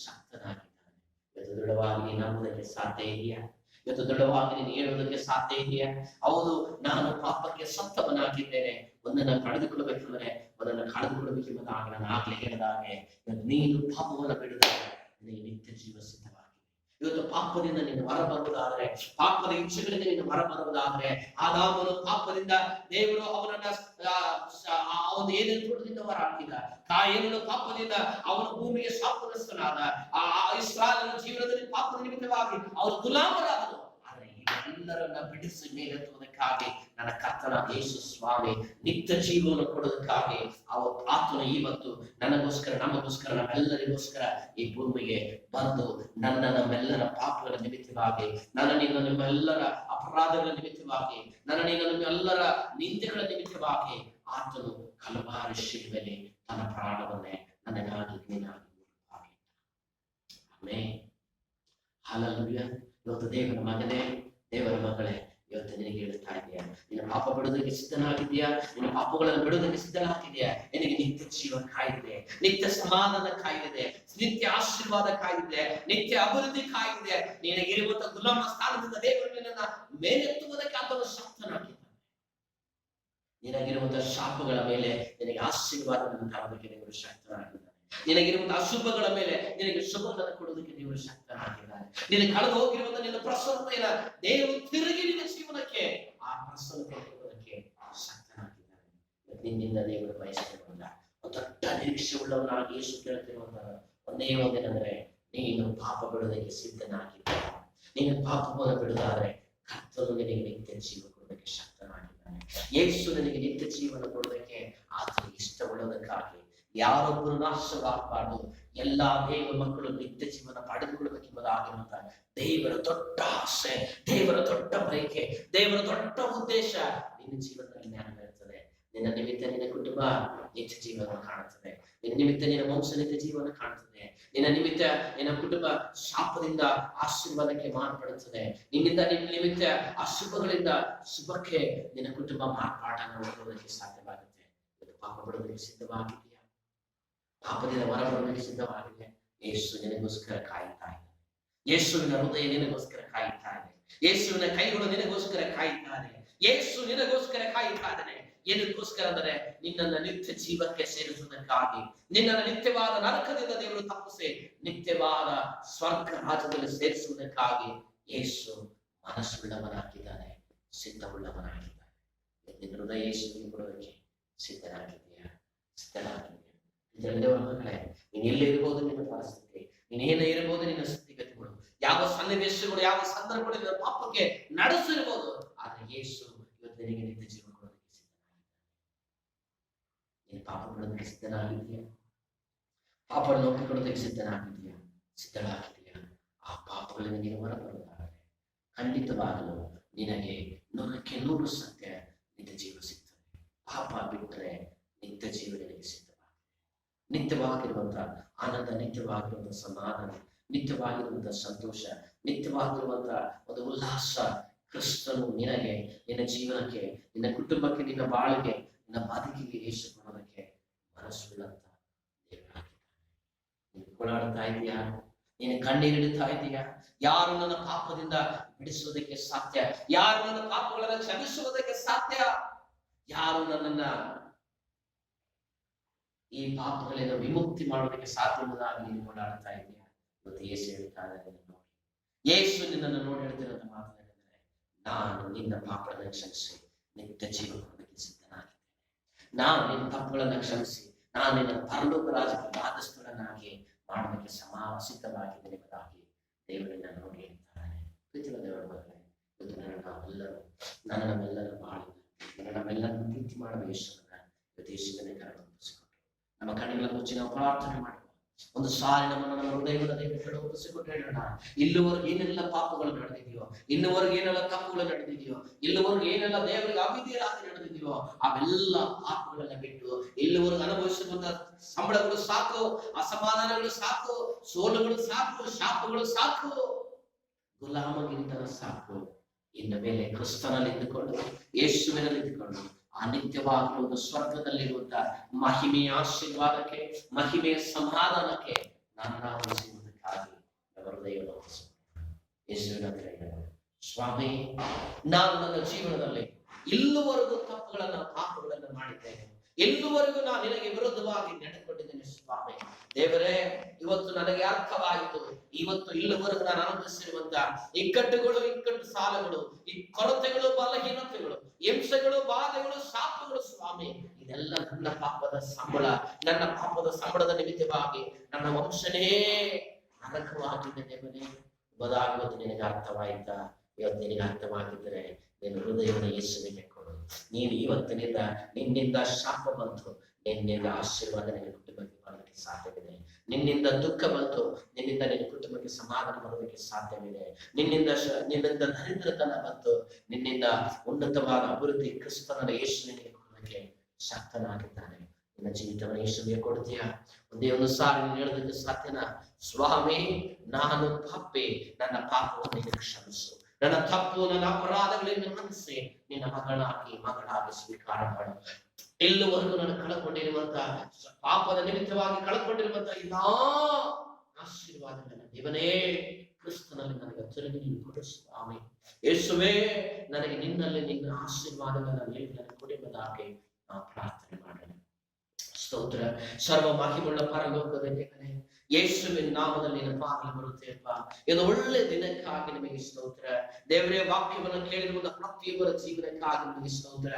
A: ಶಕ್ತನಾಗಿದ್ದಾನೆ. ಇವತ್ತು ದೃಢವಾಗಿ ನಂಬುವುದಕ್ಕೆ ಸಾಧ್ಯ ಇದೆಯಾ? ಇವತ್ತು ದೃಢವಾಗಿ ನೀನು ಹೇಳುವುದಕ್ಕೆ ಸಾಧ್ಯ ಇದೆಯಾ? ಹೌದು, ನಾನು ಪಾಪಕ್ಕೆ ಸತ್ತವನಾಗಿದ್ದೇನೆ, ಒಂದನ್ನ ಕಳೆದುಕೊಳ್ಳಬೇಕಂದ್ರೆ ಒಂದನ್ನು ಕಳೆದುಕೊಳ್ಳಬೇಕೆಂಬುದಾಗಿ ನಾನು ಆಗ್ಲೇ ಹೇಳಿದ ಹಾಗೆ ನೀನು ಪಾಪವನ್ನು ಬಿಡುವಾಗ ನಿನಗೆ ನಿತ್ಯ ಜೀವ ಸಿದ್ಧವಾಗಿದೆ. ಇವತ್ತು ಪಾಪದಿಂದ ನೀನು ಹೊರಬರುವುದಾದ್ರೆ, ಪಾಪದ ಇಚ್ಛೆಗಳಿಂದ ನೀನು ಹೊರಬರುವುದಾದ್ರೆ, ಆದಾಮನು ಪಾಪದಿಂದ ದೇವರು ಅವನನ್ನ ಒಂದು ಏನೇನು ತೋಟದಿಂದ ಹೊರಹಾಕಿದ, ಕಾಯೇನನ ಪಾಪದಿಂದ ಅವನ ಭೂಮಿಗೆ ಶಾಪಗ್ರಸ್ತನಾದ, ಆ ಇಸ್ರಾಯೇಲನ ಜೀವನದಲ್ಲಿ ಪಾಪದ ನಿಮಿತ್ತವಾಗಿ ಅವರು ಗುಲಾಮರಾದರು. ಆದ್ರೆ ಇವೆಲ್ಲರನ್ನ ಬಿಡಿಸಿ ಮೇಲೆತ್ತುವುದಕ್ಕಾಗಿ ನನ್ನ ಕರ್ತನ ಯೇಸು ಸ್ವಾಮಿ ನಿತ್ಯ ಜೀವವನ್ನು ಕೊಡೋದಕ್ಕಾಗಿ ಆತನು ಇವತ್ತು ನನಗೋಸ್ಕರ, ನಮಗೋಸ್ಕರ, ನಮ್ಮೆಲ್ಲರಿಗೋಸ್ಕರ ಈ ಭೂಮಿಗೆ ಬಂದು ನಮ್ಮೆಲ್ಲರ ಪಾಪಗಳ ನಿಮಿತ್ತವಾಗಿ, ನಿಮ್ಮೆಲ್ಲರ ಅಪರಾಧಗಳ ನಿಮಿತ್ತವಾಗಿ, ನಿಮ್ಮೆಲ್ಲರ ನಿಂದೆಗಳ ನಿಮಿತ್ತವಾಗಿ ಆತನು ಹಲವಾರು ಶಿಲುಬೆಯಲ್ಲಿ ತನ್ನ ಪ್ರಾಣವನ್ನೇ ನನಗಾಗಿ ನೀನಾಗಿ ಆಮೆನ್. ಹಲ್ಲೆಲೂಯಾ. ಇವತ್ತು ದೇವರ ಮಗನೇ, ದೇವರ ಮಗಳೇ, ಇವತ್ತು ನಿನಗೆ ಹೇಳ್ತಾ ಇದೆಯಾ, ನಿನ್ನ ಪಾಪ ಬಿಡೋದಕ್ಕೆ ಸಿದ್ಧನಾಗಿದೆಯಾ? ನಿನ್ನ ಪಾಪಗಳನ್ನು ಬಿಡೋದಕ್ಕೆ ಸಿದ್ಧನಾಗಿದೆಯಾ? ನಿನಗೆ ನಿತ್ಯ ಜೀವನ ಕಾಯ್ದಿದೆ, ನಿತ್ಯ ಸಮಾಧಾನ ಕಾಯ್ದಿದೆ, ನಿತ್ಯ ಆಶೀರ್ವಾದ ಕಾಯ್ದಿದೆ, ನಿತ್ಯ ಅಭಿವೃದ್ಧಿ ಕಾಯ್ದಿದೆ. ನಿನಗಿರುವಂತಹ ಗುಲಾಮ ಸ್ಥಾನದಿಂದ ದೇವರು ನಿನ್ನನ್ನ ಮೇಲೆತ್ತುವುದಕ್ಕೆ ಆತನು ಶಕ್ತನಾಗಿದ್ದಾನೆ. ನಿನಗಿರುವಂತಹ ಶಾಪಗಳ ಮೇಲೆ ನಿನಗೆ ಆಶೀರ್ವಾದವನ್ನು ತರೋದಕ್ಕೆ ದೇವರು ಶಕ್ತನಾಗಿದ್ದಾನೆ. ನಿನಗಿರುವಂತಹ ಅಶುಭಗಳ ಮೇಲೆ ನಿನಗೆ ಶುಭಗಳನ್ನು ಕೊಡೋದಕ್ಕೆ ದೇವರು ಶಕ್ತನಾಗಿದ್ದಾನೆ. ನಿನ್ನ ಕಳೆದು ಹೋಗಿರುವಂತಹ ನಿನ್ನ ಪ್ರಸನ್ನತೆಯ ದೇವರು ತಿರುಗಿ ನಿನ್ನ ಜೀವನಕ್ಕೆ ಆ ಪ್ರಸನ್ನತೆ ಕೊಡೋದಕ್ಕೆ ಶಕ್ತನಾಗಿದ್ದಾನೆ. ನಿನ್ನಿಂದ ದೇವರು ಬಯಸಿರುವಂತ ದೊಡ್ಡ ನಿರೀಕ್ಷೆ ಉಳ್ಳವನಾಗಿ ಯೇಸು ಕೇಳ್ತಿರುವಂತಹ ಒಂದೇ ಒಂದೇನೆಂದ್ರೆ, ನೀನು ಪಾಪ ಬಿಡೋದಕ್ಕೆ ಸಿದ್ಧನಾಗಿದ್ದ. ನೀನು ಪಾಪವನ್ನು ಬಿಡುದಾದ್ರೆ ಕರ್ತನು ನಿನಗೆ ನಿತ್ಯ ಜೀವ ಕೊಡೋದಕ್ಕೆ ಶಕ್ತನಾಗಿದ್ದಾನೆ. ಯೇಸು ನಿನಗೆ ನಿತ್ಯ ಜೀವನ ಕೊಡೋದಕ್ಕೆ ಆತನಿಗೆ ಇಷ್ಟವುಳ್ಳದಕ್ಕಾಗಿ ಯಾರೊಬ್ಬರು ನಾಶವಾಗಬಾರ್ದು, ಎಲ್ಲಾ ದೇವರ ಮಕ್ಕಳು ನಿತ್ಯ ಜೀವನ ಪಡೆದುಕೊಳ್ಳಬೇಕೆಂಬುದಾಗಿರುವಂತ ದೇವರ ದೊಡ್ಡ ಆಸೆ, ದೇವರ ದೊಡ್ಡ ಬಯಕೆ, ದೇವರ ದೊಡ್ಡ ಉದ್ದೇಶ ನಿನ್ನ ಜೀವನದಲ್ಲಿ ನೆರವೇರುತ್ತದೆ. ನಿನ್ನ ನಿಮಿತ್ತ ನಿನ್ನ ಕುಟುಂಬ ನಿತ್ಯ ಜೀವನ ಕಾಣುತ್ತದೆ. ನಿನ್ನ ನಿಮಿತ್ತ ನಿನ್ನ ವಂಶ ನಿತ್ಯ ಜೀವನ ಕಾಣುತ್ತದೆ. ನಿನ್ನ ನಿಮಿತ್ತ ನಿನ್ನ ಕುಟುಂಬ ಶಾಪದಿಂದ ಆಶೀರ್ವಾದಕ್ಕೆ ಮಾರ್ಪಡುತ್ತದೆ. ನಿನ್ನಿಂದ ನಿನ್ನ ನಿಮಿತ್ತ ಅಶುಭಗಳಿಂದ ಶುಭಕ್ಕೆ ನಿನ್ನ ಕುಟುಂಬ ಮಾರ್ಪಾಟಕ್ಕೆ ಸಾಧ್ಯವಾಗುತ್ತೆ. ಪಾಪ ಬಿಡೋದಕ್ಕೆ ಸಿದ್ಧವಾಗಿದೆಯಾ? ಪಾಪದಿಂದ ಹೊರಬರಲಿಕ್ಕೆ ಸಿದ್ಧವಾಗಿದೆ. ಯೇಸು ನಿನಗೋಸ್ಕರ ಕಾಯುತ್ತಾ ಇದ್ದಾನೆ. ಯೇಸುವಿನ ಹೃದಯ ನಿನಗೋಸ್ಕರ ಕಾಯುತ್ತಾ ಇದೆ. ಯೇಸುವಿನ ಕೈಗಳು ನಿನಗೋಸ್ಕರ ಕಾಯುತ್ತಾ ಇದೆ. ಯೇಸು ನಿನಗೋಸ್ಕರ ಕಾಯುತ್ತಾ ಇದ್ದಾನೆ. ಏನಕ್ಕೋಸ್ಕರ ಅಂದರೆ ನಿನ್ನನ್ನ ನಿತ್ಯ ಜೀವಕ್ಕೆ ಸೇರಿಸುವುದಕ್ಕಾಗಿ, ನಿನ್ನನ್ನು ನಿತ್ಯವಾದ ನರಕದಿಂದ ದೇವರು ತಪ್ಪಿಸಿ ನಿತ್ಯವಾದ ಸ್ವರ್ಗ ರಾಜ್ಯದಲ್ಲಿ ಸೇರಿಸುವುದಕ್ಕಾಗಿ ಯೇಸು ಮನಸ್ಸುಳ್ಳವನಾಗಿದ್ದಾನೆ, ಸಿದ್ಧವುಳ್ಳವನಾಗಿದ್ದಾನೆ. ನಿನ್ನ ಹೃದಯ ಯೇಸುವಿಗೆ ಕೊಡೋದಕ್ಕೆ ಸಿದ್ಧನಾಗಿದೆಯಾ? ಸಿದ್ಧನಾಗಿದೆಯಾ? ಮಕ್ಕಳೇ, ನೀನ್ ಎಲ್ಲಿರ್ಬೋದು ನಿನ್ನ ಪರಿಸ್ಥಿತಿ, ನೀನೇನೇ ಇರಬಹುದು ನಿನ್ನ ಸ್ಥಿತಿಗತಿಗಳು, ಯಾವ ಸನ್ನಿವೇಶಗಳು, ಯಾವ ಸಂದರ್ಭಗಳು ನಿನ್ನ ಪಾಪಕ್ಕೆ ನಡೆಸಿರ್ಬೋದು. ಆದ್ರೆ ಯೇಸು ಇವತ್ತು ನಿನಗೆ ನಿತ್ಯ ಜೀವ ಕೊಡೋದಕ್ಕೆ ಸಿದ್ಧನಾಗಿದ್ದಾನೆ. ನೀನು ಪಾಪ ಬಿಡೋದಕ್ಕೆ ಸಿದ್ಧನಾಗಿದೆಯಾ? ಪಾಪವನ್ನು ಒಪ್ಪಿಕೊಳ್ಳೋದಕ್ಕೆ ಸಿದ್ಧನಾಗಿದೆಯಾ? ಸಿದ್ಧನಾಗಿದೆಯಾ? ಆ ಪಾಪಗಳಿಂದ ನೀನು ಹೊರಬರುವುದಾದರೆ ಖಂಡಿತವಾಗಲು ನಿನಗೆ 100% ಸತ್ಯ ನಿತ್ಯ ಜೀವ ಸಿಗ್ತದೆ. ಪಾಪ ಬಿಟ್ಟರೆ ನಿತ್ಯ ಜೀವ ನಿನಗೆ ಸಿದ್ಧವಾಗಿದೆ. ನಿತ್ಯವಾಗಿರುವಂತಹ ಆನಂದ, ನಿತ್ಯವಾಗಿರುವಂತಹ ಸಮಾಧಾನ, ನಿತ್ಯವಾಗಿರುವಂತಹ ಸಂತೋಷ, ನಿತ್ಯವಾಗಿರುವಂತಹ ಒಂದು ಉಲ್ಲಾಸ ಕ್ರಿಸ್ತನು ನಿನಗೆ, ನಿನ್ನ ಜೀವನಕ್ಕೆ, ನಿನ್ನ ಕುಟುಂಬಕ್ಕೆ, ನಿನ್ನ ಬಾಳಿಗೆ, ನಿನ್ನ ಬದುಕಿಗೆ ಯೇಸು ಕೊಡೋದಕ್ಕೆ ಮನಸ್ಸುಳ್ಳಂತ ದೇವರಾಗಿದ್ದಾನೆ. ನೀನು ಕೊಳ್ಳಾಡ್ತಾ ಇದೆಯಾ? ನೀನು ಕಣ್ಣೀರಿಡುತ್ತಾ ಇದೆಯಾ? ಯಾರು ನನ್ನ ಪಾಪದಿಂದ ಬಿಡಿಸುವುದಕ್ಕೆ ಸಾಧ್ಯ? ಯಾರು ನನ್ನ ಪಾಪಗಳನ್ನು ಕ್ಷಮಿಸುವುದಕ್ಕೆ ಸಾಧ್ಯ? ಯಾರು ನನ್ನನ್ನ ಈ ಪಾಪಗಳಿಂದ ವಿಮುಕ್ತಿ ಮಾಡೋದಕ್ಕೆ ಸಾಧ್ಯ ಎಂಬುದಾಗಿ ನೀನು ಕೊಂಡಾಡ್ತಾ ಇದೆಯಾ? ಇವತ್ತು ಯೇಸು ಹೇಳ್ತಾ ಇದ್ದಾನೆ ನೋಡಿ. ಯೇಸು ನಿನ್ನನ್ನು ನೋಡಿ ಹೇಳ್ತಿರೋಂಥ ಮಾತನಾಡಿದರೆ, ನಾನು ನಿನ್ನ ಪಾಪಗಳನ್ನು ಕ್ಷಮಿಸಿ ನಿತ್ಯ ಜೀವ ಕೊಡೋದಕ್ಕೆ ಸಿದ್ಧನಾಗಿದ್ದೇನೆ. ನಾನು ನಿನ್ನ ತಪ್ಪುಗಳನ್ನು ಕ್ಷಮಿಸಿ ನಾನು ನಿನ್ನ ಪರಲೋಕ ರಾಜ್ಯಕ್ಕೆ ಬಾಧ್ಯಸ್ಥಳನ್ನಾಗಿ ಮಾಡೋದಕ್ಕೆ ಸಿದ್ಧವಾಗಿದ್ದೇನೆ ಎಂಬುದಾಗಿ ದೇವರನ್ನ ನೋಡಿ ಹೇಳ್ತಾನೆ. ಪ್ರೀತಿಯ ದೇವರ ಮಗನೇ, ಇವತ್ತು ನಾವೆಲ್ಲರೂ ನಮ್ಮೆಲ್ಲರ ಬಾಳಿನ ನಮ್ಮೆಲ್ಲರನ್ನು ಪ್ರೀತಿ ಮಾಡುವ ಯೇಸುವನ್ನ ಇವತ್ತು ಯೇಸುವಿನ ಕರೆದು ಒಪ್ಪಿಸಿಕೊಟ್ಟು ನಮ್ಮ ಕಣ್ಣುಗಳ ಮುಚ್ಚಿ ನಾವು ಪ್ರಾರ್ಥನೆ ಮಾಡುವ. ಒಂದು ಸಾರಿ ನಮ್ಮ ಹೃದಯದ ದೇವರ ಒಪ್ಪಿಸಿಕೊಟ್ಟು ಹೇಳೋಣ, ಇಲ್ಲಿವರೆಗೂ ಏನೆಲ್ಲ ಪಾಪಗಳು ನಡೆದಿದೆಯೋ, ಇನ್ನುವರೆಗೂ ಏನೆಲ್ಲ ತಪ್ಪುಗಳು ನಡೆದಿದೆಯೋ, ಇಲ್ಲಿವರೆಗೂ ಏನೆಲ್ಲ ದೇವರಿಗೆ ಅವಿಧೇಯರಾಗಿ ನಡೆದಿದೆಯೋ ಅವೆಲ್ಲ ಪಾಪಗಳನ್ನ ಬಿಟ್ಟು ಇಲ್ಲಿವರೆಗೂ ಅನುಭವಿಸುವಂತ ಸಂಬಳಗಳು ಸಾಕು, ಅಸಮಾಧಾನಗಳು ಸಾಕು, ಸೋಲುಗಳು ಸಾಕು, ಶಾಪಗಳು ಸಾಕು, ಗುಲಾಮಗಿರಿತನ ಸಾಕು. ಇನ್ನ ಮೇಲೆ ಕ್ರಿಸ್ತನಲ್ಲಿ ಇದ್ದುಕೊಂಡು, ಯೇಸುವಿನಲ್ಲಿ ಇದ್ದುಕೊಂಡು ಆ ನಿತ್ಯವಾಗಿ ಒಂದು ಸ್ವರ್ಗದಲ್ಲಿರುವಂತಹ ಮಹಿಮೆಯ ಆಶೀರ್ವಾದಕ್ಕೆ, ಮಹಿಮೆಯ ಸಮಾಧಾನಕ್ಕೆ ನಾವು ಸಿಗುವುದಕ್ಕಾಗಿ ನಮ್ಮ ಹೃದಯವನ್ನು ಯೇಸುವಿನ ಹತ್ರ ಹೇಳೋಣ, ಸ್ವಾಮಿ, ನಾನು ನನ್ನ ಜೀವನದಲ್ಲಿ ಇಲ್ಲಿವರೆಗೂ ತಪ್ಪುಗಳನ್ನ, ಪಾಪಗಳನ್ನ ಮಾಡಿದ್ದೇನೆ, ಇಲ್ಲಿವರೆಗೂ ನಾನು ನಿನಗೆ ವಿರುದ್ಧವಾಗಿ ನಡೆದುಕೊಂಡಿದ್ದೇನೆ. ಸ್ವಾಮಿ ದೇವರೇ, ಇವತ್ತು ನನಗೆ ಅರ್ಥವಾಯಿತು ಇವತ್ತು ಇಲ್ಲಿವರೆಗೂ ನಾನು ಅನುಭವಿಸಿರುವಂತ ಇಕ್ಕಟ್ಟುಗಳು, ಇಕ್ಕಟ್ಟು ಸಾಲಗಳು, ಈ ಕೊರತೆಗಳು, ಬಲಹೀನತೆಗಳು, ಹಿಂಸೆಗಳು, ಬಾಧೆಗಳು, ಶಾಪಗಳು ಸ್ವಾಮಿ, ಇದೆಲ್ಲ ನನ್ನ ಪಾಪದ ಸಂಬಳ. ನನ್ನ ಪಾಪದ ಸಂಬಳದ ನಿಮಿತ್ತವಾಗಿ ನನ್ನ ವಂಶನೇ ನರಕವಾಗಿದೆ ದೇವರೇ. ಇವತ್ತು ನಿನಗೆ ಅರ್ಥವಾಯ್ತಾ? ಇವತ್ತು ನಿನಗೆ ಅರ್ಥವಾಗಿದ್ದರೆ ನೀನು ಹೃದಯವನ್ನು ಯೇಸುವಿಗೆ ಕೊಡು. ನೀನು ಇವತ್ತಿನಿಂದ ನಿನ್ನಿಂದ ಶಾಪ ಬಂತು, ನಿನ್ನಿಂದ ಆಶೀರ್ವಾದ ನಿನ್ನ ಕುಟುಂಬಕ್ಕೆ ಬರಲಿಕ್ಕೆ ಸಾಧ್ಯವಿದೆ. ನಿನ್ನಿಂದ ದುಃಖ ಬಂತು, ನಿನ್ನಿಂದ ನಿನ್ನ ಕುಟುಂಬಕ್ಕೆ ಸಮಾಧಾನ ಬರೋದಕ್ಕೆ ಸಾಧ್ಯವಿದೆ. ನಿನ್ನಿಂದ ದರಿದ್ರತನ ಬಂತು, ನಿನ್ನಿಂದ ಉನ್ನತವಾದ ಅಭಿವೃದ್ಧಿ ಕ್ರಿಸ್ತನ ಯೇಸುವಿನಿಗೆ ಕೊಡೋದಕ್ಕೆ ಶಕ್ತನಾಗಿದ್ದಾನೆ. ನಿನ್ನ ಜೀವಿತವನ್ನು ಯೇಸುವಿಗೆ ಕೊಡ್ತೀಯಾ? ಒಂದೇ ಒಂದು ಸಾರಿ ನೀನು ಹೇಳೋದಕ್ಕೆ ಸಾಧ್ಯನಾ? ಸ್ವಾಮಿ, ನಾನು ಪಾಪಿ, ನನ್ನ ಪಾಪವನ್ನು ನೀನು ಕ್ಷಮಿಸು, ನನ್ನ ತಪ್ಪು, ನನ್ನ ಅಪರಾಧಗಳನ್ನು ಮನ್ನಿಸಿ ನಿನ್ನ ಮಗಳಾಗಿ ಸ್ವೀಕಾರ ಮಾಡು. ಇಲ್ಲಿವರೆಗೂ ನಾನು ಕಳ್ಕೊಂಡಿರುವಂತ ಪಾಪದ ನಿಮಿತ್ತವಾಗಿ ಕಳ್ಕೊಂಡಿರುವಂತ ಎಲ್ಲಾ ಆಶೀರ್ವಾದಗಳನ್ನ ದೇವನೇ ಕ್ರಿಸ್ತನಲ್ಲಿ ನನಗೆ ತಿರುಗಿ ನೀನು ಕೊಡು ಸ್ವಾಮಿ. ಯೇಸುವೇ, ನನಗೆ ನಿನ್ನಲ್ಲಿ ನಿನ್ನ ಆಶೀರ್ವಾದಗಳನ್ನ ನೀಡಿ ನನಗೆ ಕೊಡುವುದಾಗಿ ನಾವು ಪ್ರಾರ್ಥನೆ ಮಾಡೋಣ. ಸ್ತೋತ್ರ. ಸರ್ವ ಮಹಿಮೆಯುಳ್ಳ ಪರಲೋಕದ ದೇವನೇ, ಯೇಸುವಿನ ನಾಮದಲ್ಲಿ ನಿನ್ನ ಪಾದದಲ್ಲಿ ಬರುತ್ತೇಪ್ಪ. ಇದು ಒಳ್ಳೆ ದಿನಕ್ಕಾಗಿ ನಿಮಗೆ ಸ್ತೋತ್ರ ದೇವರೇ. ವಾಕ್ಯವನ್ನು ಕೇಳಿರುವಂತ ಪ್ರತಿಯೊಬ್ಬರ ಜೀವನಕ್ಕಾಗಿ ನಿಮಗೆ ಸ್ತೋತ್ರ.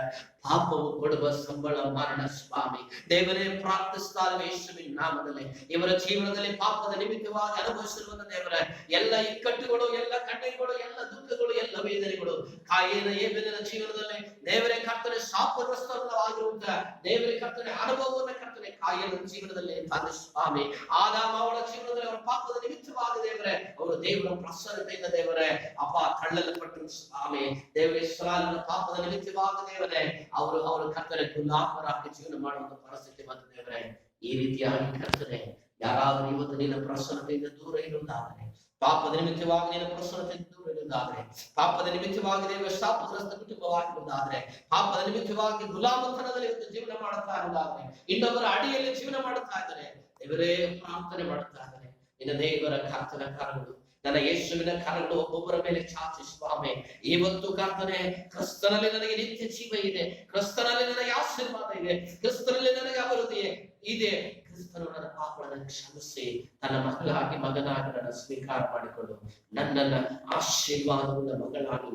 A: ಪಾಪವು ಕೊಡುವ ಸಂಬಳ ಮರಣ ಸ್ವಾಮಿ. ದೇವರೇ, ಪ್ರಾರ್ಥಿಸ್ತಾ ಯೇಸುವಿನ ನಾಮದಲ್ಲಿ ಇವರ ಜೀವನದಲ್ಲಿ ಪಾಪದ ನಿಮಿತ್ತವಾಗಿ ಅನುಭವಿಸಿರುವಂತ ದೇವರ ಎಲ್ಲ ಇಕ್ಕಟ್ಟುಗಳು, ಎಲ್ಲ ಕಣ್ಣೀರುಗಳು, ಎಲ್ಲ ದುಃಖಗಳು, ಎಲ್ಲ ವೇದನೆಗಳು, ಕಾಯಿನ ಏಬೆಲಿನ ಜೀವನದಲ್ಲಿ ದೇವರೇ ಕರ್ತನೆ ಶಾಪಗ್ರಸ್ತವಾಗಿರುವಂತ ದೇವರೇ ಕರ್ತನೆ ಅನುಭವವನ್ನು ಕರ್ತನೆ ಕಾಯಿನ ಜೀವನದಲ್ಲಿ ತಂದೆ ಸ್ವಾಮಿ. ಆದಾಮ ಅವಳ ಜೀವನದಲ್ಲಿ ಅವರ ಪಾಪದ ನಿಮಿತ್ತವಾಗಿ ದೇವರೇ ಅವರು ದೇವರ ಪ್ರಸನ್ನತೆಯಿಂದ ದೇವರೇ ಅಪ್ಪ ತಳ್ಳಲ್ಪಟ್ಟರು ಸ್ವಾಮಿ. ದೇವರೇ, ಇಸ್ರಾಯೇಲನ ಪಾಪದ ನಿಮಿತ್ತವಾಗಿ ದೇವರೇ ಅವರು ಕರ್ತನೆ ಗುಲಾಮರಾಗಿ ಜೀವನ ಮಾಡುವಂತ ಪರಿಸ್ಥಿತಿ ಬಂದ ದೇವರೇ. ಈ ರೀತಿಯಾಗಿ ಕರ್ತನೆ ಯಾರಾದ್ರೂ ಇವತ್ತು ನಿನ್ನ ಪ್ರಸನ್ನತೆಯಿಂದ ದೂರ ಇರುವುದಾದರೆ, ಪಾಪದ ನಿಮಿತ್ತವಾಗಿ ನಿನ್ನ ಪ್ರಸನ್ನತೆಯಿಂದ ದೂರ ಇರುವುದಾದ್ರೆ, ಪಾಪದ ನಿಮಿತ್ತವಾಗಿ ದೇವರ ಶಾಪಗ್ರಸ್ತ ಕುಟುಂಬವಾಗಿರುವುದಾದ್ರೆ, ಪಾಪದ ನಿಮಿತ್ತವಾಗಿ ಗುಲಾಮತನದಲ್ಲಿ ಇವತ್ತು ಜೀವನ ಮಾಡುತ್ತಾ ಇರುವುದಾದ್ರೆ, ಇನ್ನೊಬ್ಬರ ಅಡಿಯಲ್ಲಿ ಜೀವನ ಮಾಡುತ್ತಾ ಇದ್ದಾರೆ ದೇವರೇ, ಪ್ರಾರ್ಥನೆ ಮಾಡುತ್ತಾ ಇದ್ದಾರೆ. ನಿನ್ನ ದೇವರ ಕರ್ತನ ಕರಗಳು, ನನ್ನ ಯೇಸುವಿನ ಕರಗಳು ಒಬ್ಬೊಬ್ಬರ ಮೇಲೆ ಚಾಚಿ ಸ್ವಾಮಿ. ಇವತ್ತು ಕರ್ತನೆ, ಕ್ರಿಸ್ತನಲ್ಲಿ ನನಗೆ ನಿತ್ಯ ಜೀವ ಇದೆ, ಕ್ರಿಸ್ತನಲ್ಲಿ ನನಗೆ ಆಶೀರ್ವಾದ ಇದೆ, ಕ್ರಿಸ್ತನಲ್ಲಿ ನನಗೆ ಅಭಿವೃದ್ಧಿ ಇದೆ. ಕ್ರಿಸ್ತನು ನನ್ನ ಪಾಪಗಳನ್ನು ಕ್ಷಮಿಸಿ ತನ್ನ ಮಗನಾಗಿ ನನ್ನ ಸ್ವೀಕಾರ ಮಾಡಿಕೊಂಡು ನನ್ನನ್ನ ಆಶೀರ್ವಾದವುಳ್ಳ ಮಗನಾಗಿ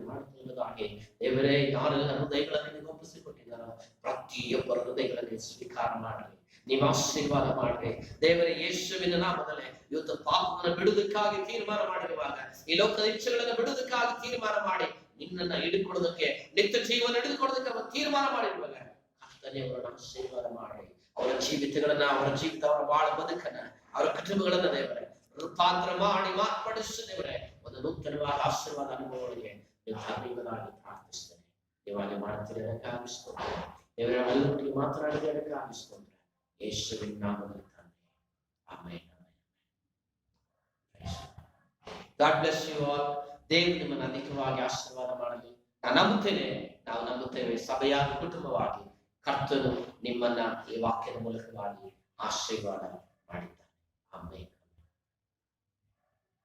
A: ಮಾಡುತ್ತಿರುವುದಾಗಿ ದೇವರೇ, ಯಾರೆಲ್ಲ ಹೃದಯಗಳನ್ನು ಒಪ್ಪಿಸಿಕೊಟ್ಟಿದ್ದಾರೋ ಪ್ರತಿಯೊಬ್ಬರ ಹೃದಯಗಳನ್ನು ಸ್ವೀಕಾರ ಮಾಡಿ ನೀವು ಆಶೀರ್ವಾದ ಮಾಡಿ ದೇವರೇ. ಯೇಸುವಿನ ನಾಮದಲ್ಲಿ ಇವತ್ತು ಪಾಪವನ್ನು ಬಿಡುವುದಕ್ಕಾಗಿ ತೀರ್ಮಾನ ಮಾಡಿರುವಾಗ, ಈ ಲೋಕದ ಇಚ್ಛೆಗಳನ್ನು ಬಿಡುವುದಕ್ಕಾಗಿ ತೀರ್ಮಾನ ಮಾಡಿ ನಿನ್ನನ್ನ ಹಿಡಿದುಕೊಡೋದಕ್ಕೆ, ನಿತ್ಯ ಜೀವನ ಹಿಡಿದುಕೊಡೋದಕ್ಕೆ ಅವರು ತೀರ್ಮಾನ ಮಾಡಿರುವಾಗ ಕರ್ತನೇ ಅವರನ್ನು ಆಶೀರ್ವಾದ ಮಾಡಿ ಅವರ ಜೀವಿತಗಳನ್ನ, ಅವರ ಜೀವಿತ, ಅವರ ಬಾಳ ಬದುಕನ್ನ, ಅವರ ಕುಟುಂಬಗಳನ್ನ ದೇವರೇ ರೂಪಾಂತರ ಮಾಡಿ ಮಾರ್ಪಡಿಸು ದೇವರೇ. ಒಂದು ನೂತನವಾದ ಆಶೀರ್ವಾದ ಅನುಭವಗಳಿಗೆ ನೀವು ಧಾರ್ಮಿಕವಾಗಿ ಪ್ರಾರ್ಥಿಸ್ತೇನೆ. ನೀವಾಗಿ ಮಾಡುತ್ತಿರೋದಕ್ಕೆ ಆಗಿಸ್ಕೊಂಡ್ರೆ ದೇವರೇ, ಎಲ್ಲರಿಗೂ ಮಾತನಾಡಿದಕ್ಕೆ ಆಗಿಸ್ಕೊಂಡ್ರೆ ಯೇಸುವಿನ ನಾಮದಲ್ಲಿ ತಂದೆ, amen. God bless you all. ದೇವರು ನಿಮ್ಮನ್ನು ಅಧಿಕವಾಗಿ ಆಶೀರ್ವಾದ ಮಾಡಲಿ. ನಾವು ನಂಬುತ್ತೇವೆ ಸಭೆಯಾಗಿ, ಕುಟುಂಬವಾಗಿ ಕರ್ತನು ನಿಮ್ಮನ್ನ ಈ ವಾಕ್ಯದ ಮೂಲಕವಾಗಿ ಆಶೀರ್ವಾದ ಮಾಡಿದ್ದಾನೆ. ಆಮೆನ್.